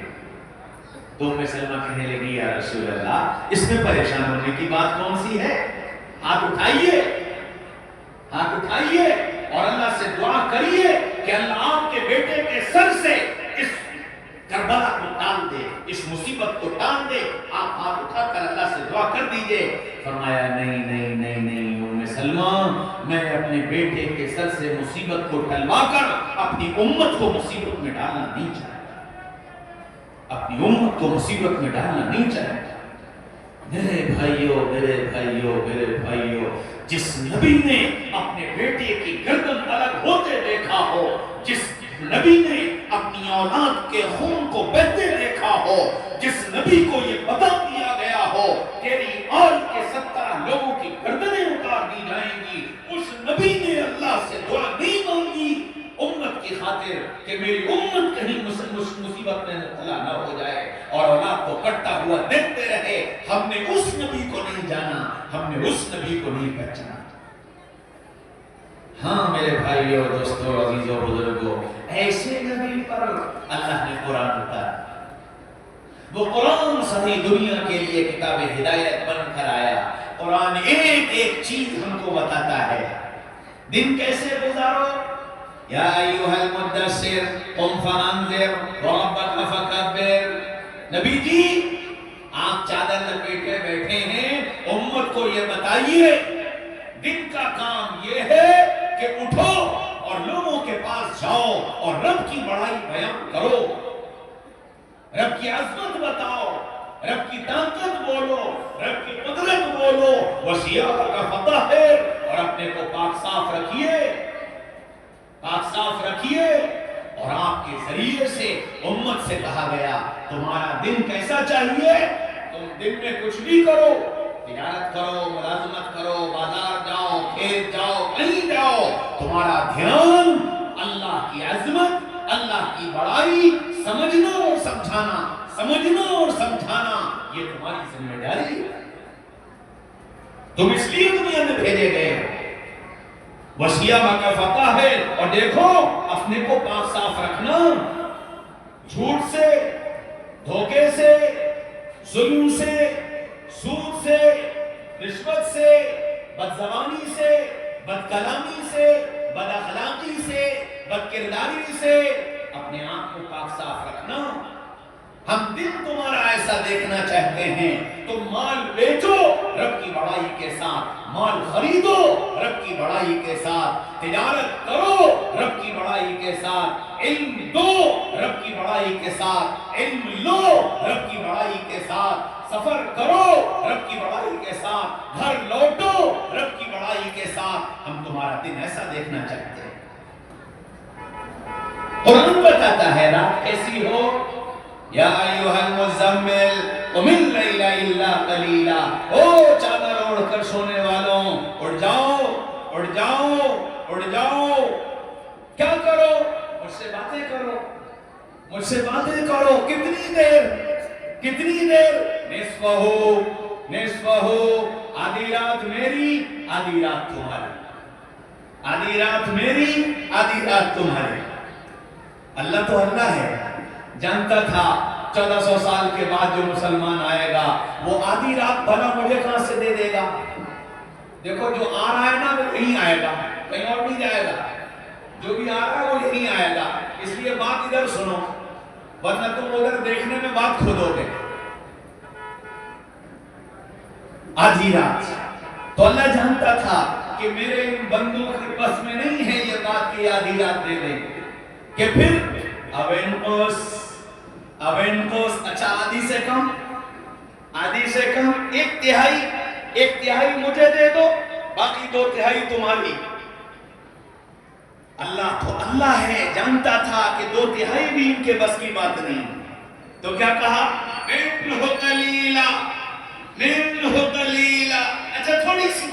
تو ام سلمہ کہنے لگی یا رسول اللہ اس میں پریشان ہونے کی بات کون سی ہے؟ ہاتھ اٹھائیے اور اللہ سے دعا کریے کہ اللہ آپ کے بیٹے کے سر سے اس کربلا کو ٹال دے، فرمایا نہیں نہیں نہیں نہیں ام سلمہ، میں اپنے بیٹے کے سر سے مصیبت کو ٹلوا کر اپنی امت کو مصیبت میں ڈالنا نہیں چاہتا، اپنی امت کو مصیبت میں ڈالنا نہیں چاہتا۔ میرے بھائیوں میرے بھائیوں میرے بھائیوں، جس نبی نے اپنے بیٹے کی گردن الگ ہوتے دیکھا ہو، جس نبی نے اپنی اولاد کے خون کو بہتے دیکھا ہو، جس نبی کو یہ بتا دیا گیا ہو تیری آل کے 70 لوگوں کی گردنیں اتار دی جائیں گی، اس نبی نے اللہ سے دعا نہیں مانگی امت کی خاطر کہ میری امت کہیں مصیبت میں مبتلا نہ ہو جائے اور اولاد کو کٹتا ہوا دیکھتے رہے۔ ہم نے اس نبی کو نہیں جانا، ہم نے اس نبی کو نہیں پہچانا۔ ہاں میرے بھائیوں دوستوں عزیزوں بزرگوں، ایسے نبی پر اللہ نے قرآن اتارا۔ وہ قرآن ساری دنیا کے لیے کتاب ہدایت بن کر آیا۔ قرآن ایک ایک چیز ہم کو بتاتا ہے۔ دن کیسے گزارو؟ یا ایھا المدثر قم فانذر وربک فکبر۔ نبی جی آپ چادر لپیٹے بیٹھے ہیں، امت کو یہ بتائیے دن کا کام یہ ہے کہ اٹھو اور لوگوں کے پاس جاؤ اور رب کی بڑائی بیان کرو، رب کی عظمت بتاؤ، رب کی طاقت بولو، رب کی قدرت بولو، وثیابک فطہر، اور اپنے کو پاک صاف رکھیے، پاک صاف رکھیے۔ اور آپ کے ذریعے سے امت سے کہا گیا تمہارا دن کیسا چاہیے؟ تم دن میں کچھ بھی کرو، تجارت کرو، ملازمت کرو، بازار جاؤ، کھیت جاؤ، کہیں جاؤ، تمہارا دھیان اللہ کی عظمت، اللہ کی بڑائی سمجھنا اور سمجھانا، سمجھنا اور سمجھانا، یہ تمہاری ذمہ داری ہے۔ تم اس لیے دنیا میں بھیجے گئے ہو۔ وثیابک فطہر، اور دیکھو اپنے کو پاک صاف رکھنا، جھوٹ سے، دھوکے سے، ظلم سے، سود سے، رشوت سے، بد زبانی سے، بد کلامی سے، بد اخلاقی سے، بد کرداری سے اپنے آپ کو پاک صاف رکھنا۔ ہم دن تمہارا ایسا دیکھنا چاہتے ہیں، تم مال بیچو رب کی بڑائی کے ساتھ، مال خریدو رب کی بڑائی کے ساتھ، تجارت کرو رب کی بڑائی کے ساتھ، علم دو رب کی بڑائی کے ساتھ، علم لو رب کی بڑائی کے ساتھ، سفر کرو رب کی بڑائی کے ساتھ، گھر لوٹو رب کی بڑائی کے ساتھ۔ ہم تمہارا دن ایسا دیکھنا چاہتے ہیں۔ قرآن بتاتا ہے رات کیسی ہو، یا ایھا المزمل قم اللیل الا قلیلا، او چادر اوڑھ کر سونے والوں اٹھ جاؤ، اٹھ جاؤ، اٹھ جاؤ۔ کیا کرو؟ مجھ سے باتیں کرو، مجھ سے باتیں کرو۔ کتنی دیر؟ کتنی دیر؟ نصفہ، نصفہ، آدھی رات میری، آدھی رات تمہاری، آدھی رات میری، آدھی رات تمہاری۔ اللہ تو اللہ ہے، جانتا تھا 1400 سال کے بعد جو مسلمان آئے گا وہ آدھی رات بھلا مجھے کہاں سے دے دے گا؟ دیکھو جو آ رہا ہے نا وہ یہیں آئے گا، کہیں اور نہیں جائے گا، جو بھی آ رہا ہے وہ یہیں آئے گا۔ اس لیے بات ادھر سنو، ورنہ تم ادھر دیکھنے میں بات کھودو گے۔ آدھی رات تو اللہ جانتا تھا کہ میرے ان بندوں کے بس میں نہیں ہے یہ بات کہ آدھی رات دے دیں، کہ پھر اوینکوس، اچھا آدھی سے کم، آدھی سے کم، ایک تہائی مجھے دے دو، باقی 2/3 تمہاری۔ اللہ تو اللہ ہے، جانتا تھا کہ 2/3 بھی ان کے بس کی بات نہیں، تو کیا کہا؟ نِمْلُهُ قَلِيلًا، نِمْلُهُ قَلِيلًا، اچھا تھوڑی سی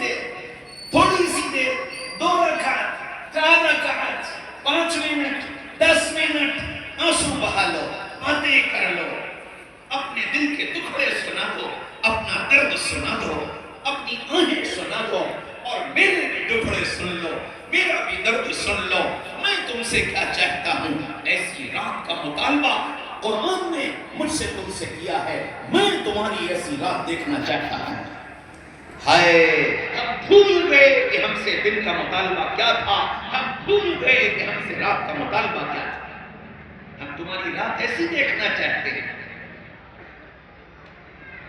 دیر، 2 رکعت، 4 رکعت، 5 منٹ، 10 منٹ، آنسو بہا لو، باتیں کر لو، اپنے دل کے ٹکڑے سنا دو، اپنا درد سنا دو، اپنی آہیں سنا دو، اور میرے بھی ٹکڑے سن لو، میرا بھی درد سن لو۔ میں تم سے کیا چاہتا ہوں؟ ایسی رات کا مطالبہ قرآن نے مجھ سے تم سے کیا ہے، میں تمہاری ایسی رات دیکھنا چاہتا ہوں۔ ہائے ہم بھول گئے کہ ہم سے دن کا مطالبہ کیا تھا، ہم بھول گئے کہ ہم سے رات کا مطالبہ کیا تھا۔ ہم تمہاری رات ایسی دیکھنا چاہتے ہیں۔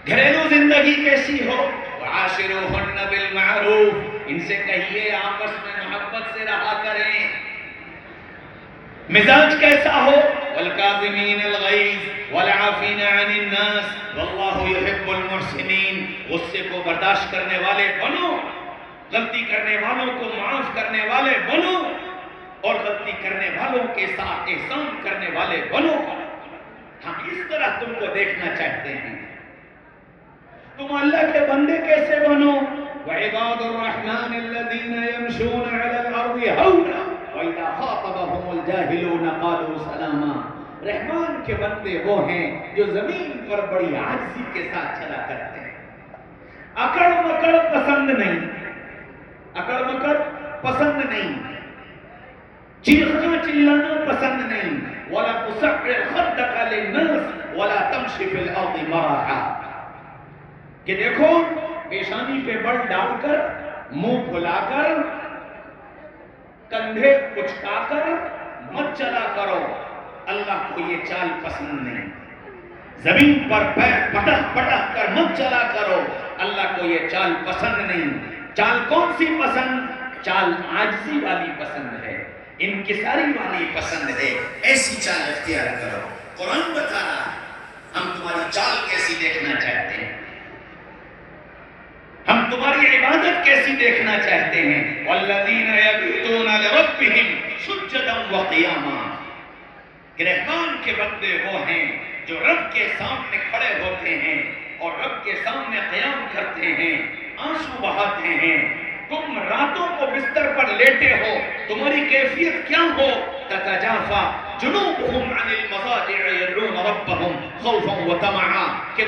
گھریلو زندگی کیسی ہو؟ وعاشروهن بالمعروف، ان سے کہیے آپس میں محبت سے رہا کریں. مزاج کیسا ہو؟ والکاظمین الغیظ والعافین عن الناس واللہ یحب المحسنین. غصے کو برداشت کرنے والے بنو، غلطی کرنے والوں کو معاف کرنے والے بنو، اور غلطی کرنے والوں کے ساتھ احسان کرنے والے بنو. ہم اس طرح تم کو دیکھنا چاہتے ہیں. تم اللہ کے بندے کیسے بنو؟ وعباد الرحمن الذین یمشون علی الارض ہونا وَإِذَا خَاطَبَهُمُ الْجَاهِلُونَ قَالُوا سَلَامًا. رحمان کے بندے وہ ہیں جو زمین پر بڑی عاجزی کے ساتھ چلا کرتے ہیں. اکڑ مکڑ پسند نہیں، اکڑ مکڑ پسند نہیں، چیخنا چلانا پسند نہیں. وَلَا تُسَعِّرْ خَدَّكَ لِلنَّاسِ وَلَا تَمْشِ فِي الْأَرْضِ مَرَحًا. کہ دیکھو پیشانی پہ بل ڈال کر، منہ پھلا کر، کندھے اچھا کر مت چلا کرو. اللہ کو یہ چال پسند نہیں. زمین پر پیر پٹک پٹک کر مت چلا کرو. اللہ کو یہ چال پسند نہیں. چال کون سی پسند؟ چال عاجزی والی پسند ہے، انکساری والی پسند ہے. ایسی چال اختیار کرو. قرآن بتا رہا ہے ہم تمہاری چال کیسی دیکھنا چاہتے ہیں، ہم تمہاری عبادت کیسی دیکھنا چاہتے ہیں. والذین یبیتون لربہم سجدا وقیاما. کہ رحمان کے بندے وہ ہیں جو رب کے سامنے کھڑے ہوتے ہیں اور رب کے سامنے قیام کرتے ہیں، آنسو بہاتے ہیں. تم راتوں کو بستر پر لیٹے ہو، تمہاری کیفیت کیا ہو؟ تتجافا جنوبہم عن المضاجع یدعون ربہم خوفا وطمعا. کہ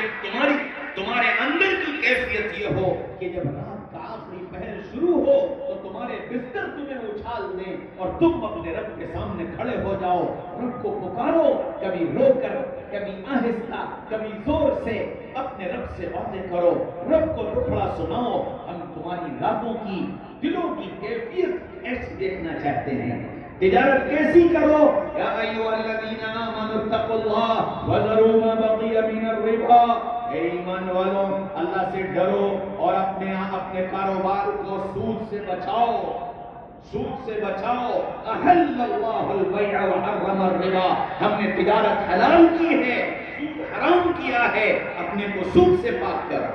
تمہارے اندر کی کیفیت یہ ہو کہ جب رات کا آخری پہر شروع ہو تو تمہارے بستر تمہیں اچھال دیں اور تم اپنے رب کے سامنے کھڑے ہو جاؤ. رب کو پکارو، کبھی رو کر، کبھی آہستہ، کبھی زور سے اپنے رب سے باتیں کرو، رب کو ٹکڑا سناؤ. ہم تمہاری راتوں کی، دلوں کی کیفیت ایسی دیکھنا چاہتے ہیں. تجارت کیسی کرو؟ یا ایھا الذین آمنوا اتقوا اللہ وذروا ما بقی من الربا. اے ایمان والو، اللہ سے ڈرو اور اپنے کاروبار کو سود سے بچاؤ، سود سے بچاؤ. احل اللہ البیع وحرم الربا. ہم نے تجارت حلال کی ہے، سود حرام کیا ہے. اپنے کو سود سے پاک کرو.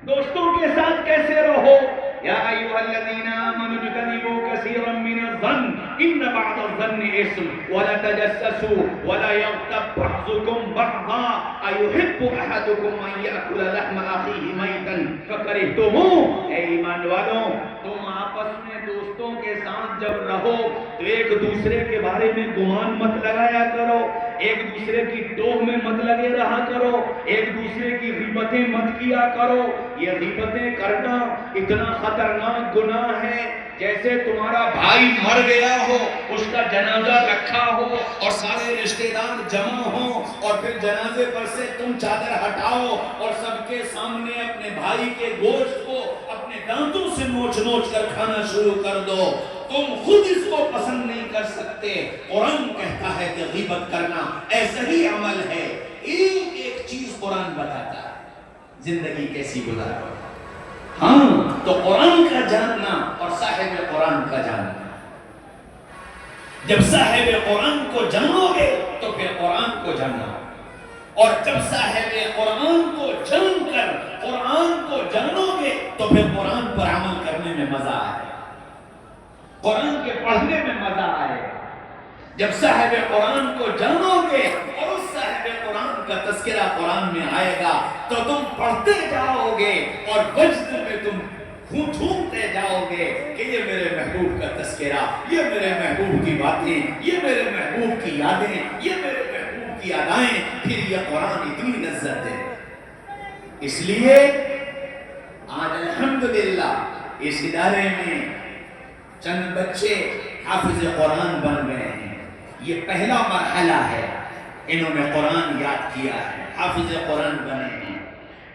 دوستوں کے ساتھ کیسے رہو؟ یا ایھا الذین آمنوا اجتنبوا کثیرا من الظن ان بعض الظن اثم ولا تجسسوا ولا یغتب بعضکم بعضا ایحب احدکم ان یأکل لحم اخیہ میتا فکرہتموہ. اے ایمان والوں، تم آپس میں دوستوں کے ساتھ جب رہو تو ایک دوسرے کے بارے میں گمان مت لگایا کرو، ایک دوسرے کی ٹوہ میں مت لگے رہا کرو، ایک دوسرے کی غیبتیں مت کیا کرو. یہ غیبتیں کرنا اتنا خطرناک گناہ ہے جیسے تمہارا بھائی مر گیا ہو، اس کا جنازہ رکھا ہو اور سارے رشتہ دار جمع ہوں اور پھر جنازے پر سے تم چادر ہٹاؤ اور سب کے سامنے اپنے بھائی کے گوشت کو اپنے دانتوں سے نوچ نوچ کر کھانا شروع کر دو. تم خود اس کو پسند نہیں کر سکتے. قرآن کہتا ہے کہ غیبت کرنا ایسا ہی عمل ہے. ایک ایک چیز قرآن بتاتا ہے زندگی کیسی گزارو. ہاں تو قرآن کا جاننا اور صاحب قرآن کا جاننا. جب صاحب قرآن کو جانو گے تو پھر قرآن کو جاننا، اور جب صاحب قرآن کو جان کر قرآن کو جانو گے تو پھر قرآن پر عمل کرنے میں مزہ آئے، قرآن کے پڑھنے میں مزہ آئے. جب صاحب قرآن کو جانو گے اور اس صاحب قرآن کا تذکرہ قرآن میں آئے گا تو تم پڑھتے جاؤ گے اور وجد میں تم جھومتے جاؤ گے کہ یہ میرے محبوب کا تذکرہ، یہ میرے محبوب کی باتیں، یہ میرے محبوب کی یادیں، یہ میرے محبوب کی ادائیں. پھر یہ قرآن اتنی لذت ہے. اس لیے آج الحمدللہ اس ادارے میں چند بچے حافظ قرآن بن گئے ہیں. یہ پہلا مرحلہ ہے، انہوں نے قرآن یاد کیا ہے، حافظ قرآن بنے ہیں.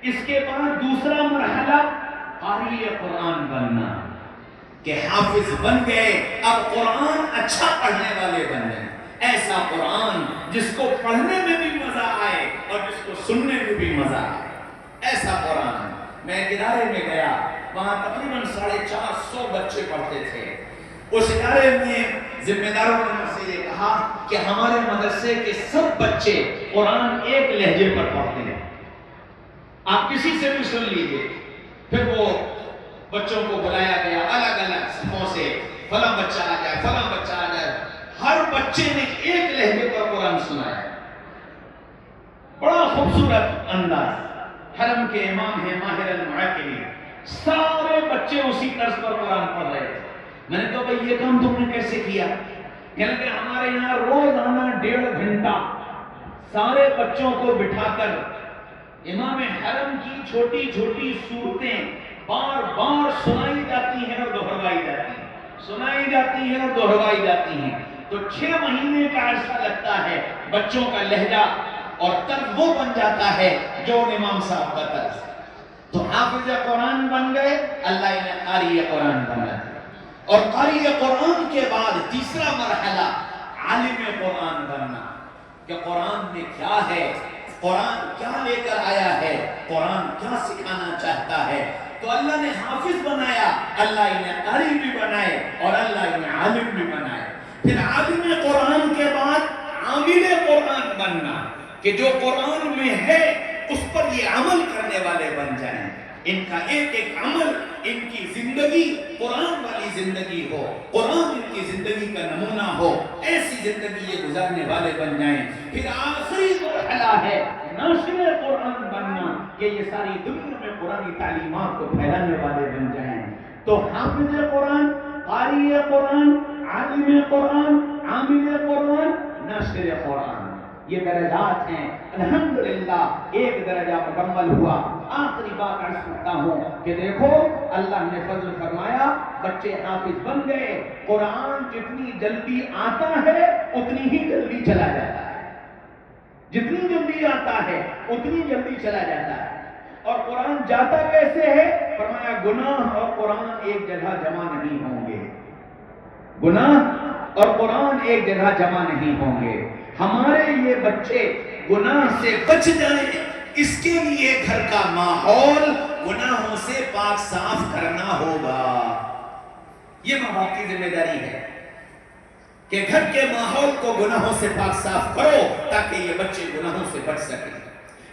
اس کے بعد دوسرا مرحلہ قاری قرآن بننا، کہ حافظ بن گئے، اب قرآن اچھا پڑھنے والے بن گئے. ایسا قرآن جس کو پڑھنے میں بھی مزہ آئے اور جس کو سننے میں بھی مزہ آئے، ایسا قرآن. میں ایک ادارے میں گیا، وہاں تقریباً 450 بچے پڑھتے تھے۔ اس ادارے میں ذمہ داروں نے مجھ سے یہ کہا کہ ہمارے مدرسے کے سب بچے قرآن ایک لہجے پر پڑھتے ہیں، آپ کسی سے بھی سن لیجئے۔ پھر وہ بچوں کو بلایا گیا الگ الگ صفوں سے، فلاں بچہ آ جائے، فلاں بچہ آ جائے، ہر بچے نے ایک لہجے پر قرآن سنایا۔ بڑا خوبصورت انداز، حرم کے امام ہیں ماہر المعقلی، سارے بچے اسی طرز پر قرآن پڑھ رہے تھے۔ میں نے کہا بھئی یہ کام تم نے کیسے کیا؟ کہنے کہ ہمارے یہاں روزانہ 1.5 گھنٹہ سارے بچوں کو بٹھا کر امام حرم کی چھوٹی چھوٹی صورتیں بار بار سنائی جاتی ہیں اور دہروائی جاتی ہیں، سنائی جاتی ہیں اور دہروائی جاتی ہیں۔ تو 6 مہینے کا عرصہ لگتا ہے، بچوں کا لہجہ اور طرز وہ بن جاتا ہے جو امام صاحب کا طرز۔ تو حافظ قرآن بن گئے، اللہ انہیں قاری قرآن بنا دیا۔ اور قاری قرآن کے بعد تیسرا مرحلہ عالم قرآن بننا، کہ قرآن میں کیا ہے، قرآن کیا لے کر آیا ہے، قرآن کیا سکھانا چاہتا ہے۔ تو اللہ نے حافظ بنایا، اللہ انہیں قاری بھی بنائے اور اللہ انہیں عالم بھی بنائے۔ پھر عالم قرآن کے بعد عامل قرآن بننا، کہ جو قرآن میں ہے اس پر یہ عمل کرنے والے بن جائیں، ان کا ایک ایک عمل، ان کی زندگی قرآن والی زندگی ہو، قرآن ان کی زندگی کا نمونہ ہو، ایسی زندگی یہ گزارنے والے بن جائیں۔ پھر آخری مرحلہ ہے ناشر قرآن بننا، کہ یہ ساری دنیا میں قرآنی تعلیمات کو پھیلانے والے بن جائیں۔ تو حافظ قرآن، قاری قرآن، عالم قرآن، عامل قرآن، ناشر قرآن، یہ درجات ہیں۔ الحمدللہ ایک درجہ مکمل ہوا۔ آخری بات عرض کرتا ہوں کہ دیکھو اللہ نے فضل فرمایا، بچے حافظ بن گئے، قرآن جتنی جلدی آتا ہے اتنی ہی جلدی چلا جاتا ہے، جتنی جلدی آتا ہے اتنی جلدی چلا جاتا ہے۔ اور قرآن جاتا کیسے ہے؟ فرمایا گناہ اور قرآن ایک جگہ جمع نہیں ہوں گے، گناہ اور قرآن ایک جگہ جمع نہیں ہوں گے۔ ہمارے یہ بچے گناہ سے بچ جائیں، اس کے لیے گھر کا ماحول گناہوں سے پاک صاف کرنا ہوگا۔ یہ ماں باپ کی ذمہ داری ہے کہ گھر کے ماحول کو گناہوں سے پاک صاف کرو تاکہ یہ بچے گناہوں سے بچ سکیں۔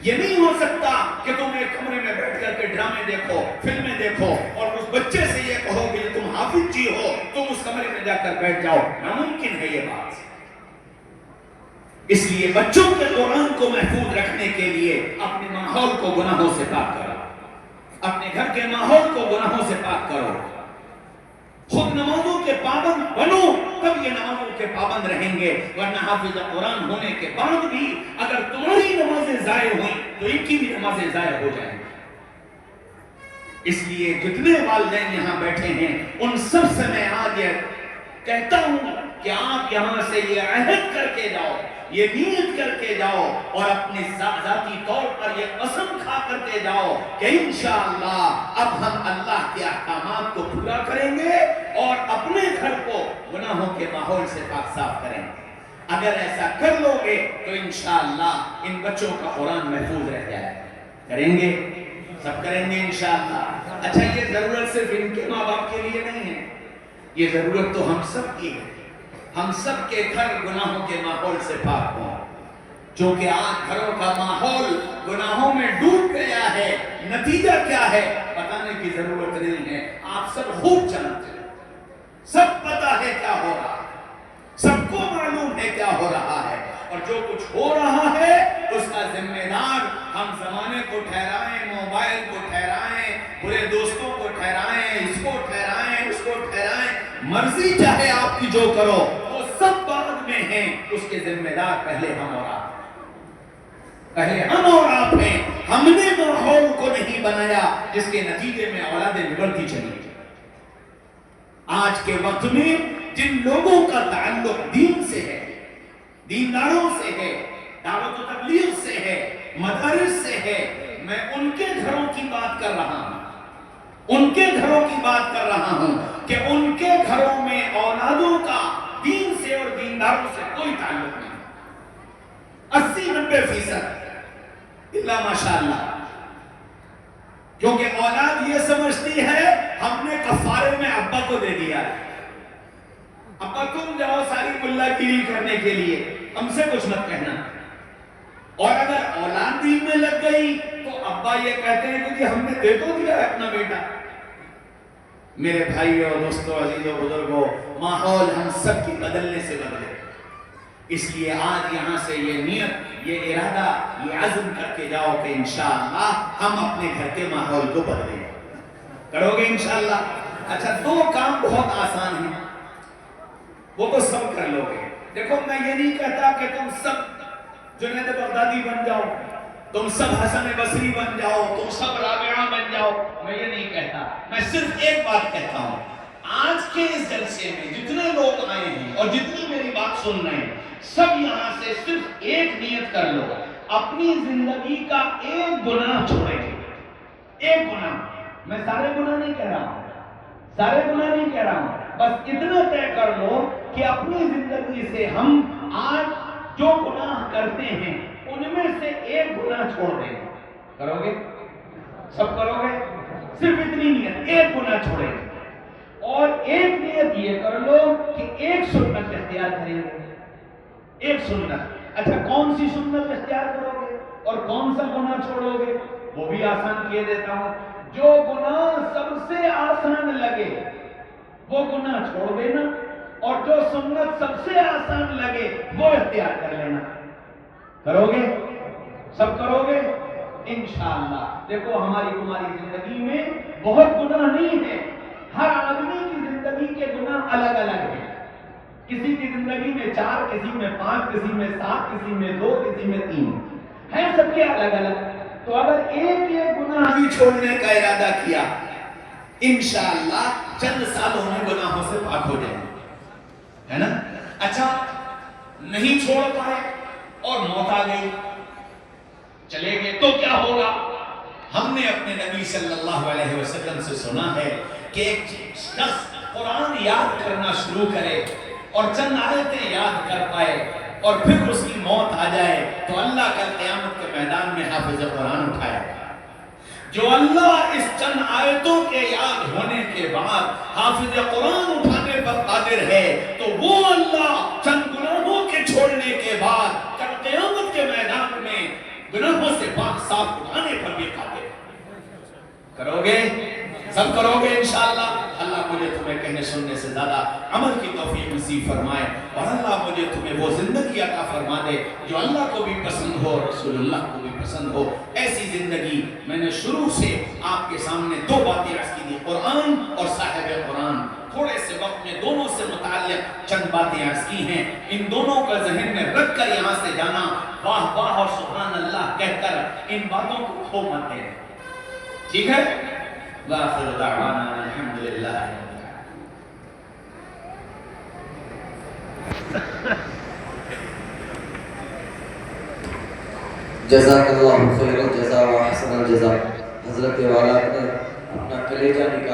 یہ نہیں ہو سکتا کہ تم ایک کمرے میں بیٹھ کر کے ڈرامے دیکھو، فلمیں دیکھو اور اس بچے سے یہ کہو کہ تم حافظ جی ہو، تم اس کمرے میں جا کر بیٹھ جاؤ۔ ناممکن ہے یہ بات۔ اس لیے بچوں کے قرآن کو محفوظ رکھنے کے لیے اپنے ماحول کو گناہوں سے پاک کرو، اپنے گھر کے ماحول کو گناہوں سے پاک کرو، خود نمازوں کے پابند بنو، تب یہ نمازوں کے پابند رہیں گے۔ ورنہ حافظ قرآن ہونے کے بعد بھی اگر تمہاری نمازیں ضائع ہوئیں تو ان کی بھی نمازیں ضائع ہو جائیں گی۔ اس لیے جتنے والدین یہاں بیٹھے ہیں ان سب سے میں آج کہتا ہوں کہ آپ یہاں سے یہ عہد کر کے جاؤ، یہ نیت کر کے جاؤ اور اپنے ذاتی طور پر یہ قسم کھا کر کے جاؤ کہ انشاءاللہ اب ہم اللہ کے احکامات کو پورا کریں گے اور اپنے گھر کو گناہوں کے ماحول سے پاک صاف کریں گے۔ اگر ایسا کر لو گے تو انشاءاللہ ان بچوں کا قرآن محفوظ رہ جائے گا۔ کریں گے، سب کریں گے انشاءاللہ۔ اچھا یہ ضرورت صرف ان کے ماں باپ کے لیے نہیں ہے، یہ ضرورت تو ہم سب کی ہے۔ ہم سب کے گھر گناہوں کے ماحول سے پاک ہوں، چونکہ آج گھروں کا ماحول گناہوں میں ڈوب گیا ہے۔ نتیجہ کیا ہے بتانے کی ضرورت نہیں ہے، آپ سب خوب جانتے ہیں، سب پتہ ہے کیا ہو رہا ہے، سب کو معلوم ہے کیا ہو رہا ہے۔ اور جو کچھ ہو رہا ہے اس کا ذمہ دار ہم زمانے کو ٹھہرائیں، موبائل کو ٹھہرائیں، برے دوستوں کو ٹھہرائیں، اس کو ٹھہرائیں، اس کو ٹھہرائیں، مرضی چاہے آپ کی جو کرو وہ سب بعد میں ہیں، اس کے ذمہ دار پہلے ہم اور آپ ہیں، پہلے ہم اور آپ ہیں۔ ہم نے ماحول کو نہیں بنایا جس کے نتیجے میں اولادیں بگڑتی چلی گئی۔ آج کے وقت میں جن لوگوں کا تعلق دین سے ہے، دینداروں سے ہے، دعوت و تبلیغ سے ہے، مدارس سے ہے، میں ان کے گھروں کی بات کر رہا ہوں، ان کے گھروں کی بات کر رہا ہوں کہ ان کے گھروں میں اولادوں کا دین سے اور دینداروں سے کوئی تعلق نہیں، 80-90% اللہ ماشاءاللہ۔ کیونکہ اولاد یہ سمجھتی ہے ہم نے کفارے میں ابا کو دے دیا ہے، ابا تم جاؤ ساری ملا گیری کرنے کے لیے، ہم سے کچھ مت کہنا۔ اور اگر اولاد دین میں لگ گئی تو ابا یہ کہتے ہیں کہ ہم نے دے تو دیا ہے اپنا بیٹا۔ میرے بھائیوں، دوستوں، عزیزوں، بزرگوں، ماحول ہم سب کی بدلنے سے بدلے، اس لیے آج یہاں سے یہ نیت، یہ ارادہ، یہ عزم کر کے جاؤ کہ انشاءاللہ ہم اپنے گھر کے ماحول کو بدلیں۔ کرو گے انشاءاللہ؟ اچھا، 2 کام بہت آسان ہیں، وہ تو سب کر لو گے۔ دیکھو، میں یہ نہیں کہتا کہ تم سب جنید بغدادی بن جاؤ، تم سب حسن بصری بن جاؤ، تم سب رابعہ بن جاؤ، میں یہ نہیں کہتا۔ میں صرف ایک بات کہتا ہوں، آج کے اس جلسے میں جتنے لوگ آئے ہیں اور جتنی میری بات سن رہے ہیں، سب یہاں سے صرف ایک نیت کر لو، اپنی زندگی کا ایک گناہ چھوڑیں گے۔ ایک گناہ، میں سارے گناہ نہیں کہہ رہا ہوں، سارے گناہ نہیں کہہ رہا ہوں، بس اتنا طے کر لو کہ اپنی زندگی سے ہم آج جو گناہ کرتے ہیں ان میں سے ایک گناہ چھوڑ دیں گے۔ کرو گے؟ سب کرو گے؟ صرف اتنی نیت، ایک گناہ چھوڑیں گے۔ اور ایک نیت یہ کر لو کہ ایک سنت اختیار کریں گے، ایک سنت۔ اچھا، کون سی سنت اختیار کرو گے اور کون سا گناہ چھوڑو گے؟ وہ بھی آسان کیے دیتا ہوں۔ جو گناہ سب سے آسان لگے وہ گناہ چھوڑ دینا، اور جو سنت سب سے آسان لگے وہ اختیار کر لینا۔ کرو گے؟ سب کرو گے؟ انشاءاللہ۔ دیکھو، ہماری تمہاری زندگی میں بہت گناہ نہیں ہے، ہر آدمی کی زندگی کے گناہ الگ الگ ہیں۔ کسی کی زندگی میں 4، کسی میں 5، کسی میں 7، کسی میں 2، کسی میں 3 ہیں، سب کے الگ الگ۔ تو اگر ایک گناہ بھی چھوڑنے کا ارادہ کیا، انشاءاللہ چند سالوں میں گناہوں سے پاک ہو جائیں گے، ہے نا؟ اچھا، نہیں چھوڑ پائے اور موت آ گئی، چلے گئے، تو کیا ہوگا؟ ہم نے اپنے نبی صلی اللہ علیہ وسلم سے سنا ہے کہ ایک شخص قرآن یاد کرنا شروع کرے اور چند آیتیں یاد کر پائے اور پھر اس کی موت آ جائے تو اللہ کل قیامت کے میدان میں حافظ قرآن اٹھائے گا۔ جو اللہ اس چند آیتوں کے یاد ہونے کے بعد حافظ قرآن اٹھانے پر قادر ہے، تو وہ اللہ چند گناہوں کے چھوڑنے کے بعد کل قیامت کے میدان میں گناہوں سے پاک صاف اٹھانے پر بھی قادر ہے۔ کرو گے؟ سب کرو گے انشاءاللہ؟ اللہ مجھے تمہیں کہنے سننے سے زیادہ عمل کی توفیق نصیب فرمائے، اور اللہ مجھے تمہیں وہ زندگی عطا فرما دے جو اللہ کو بھی پسند ہو، رسول اللہ کو بھی پسند ہو۔ ایسی زندگی میں نے شروع سے آپ کے سامنے 2 باتیں عرض کی تھی، قرآن اور صاحب قرآن۔ تھوڑے سے وقت میں دونوں سے متعلق چند باتیں عرض کی ہیں، ان دونوں کا ذہن میں رکھ کر یہاں سے جانا، واہ واہ اور سبحان اللہ کہہ کر ان باتوں کو کھو مت دیں، ٹھیک ہے؟ وآخر دعوانا الحمدللہ۔ جزاک اللہ خیر الجزا و احسن الجزا۔ حضرت والا نے اپنا کلیجہ نکال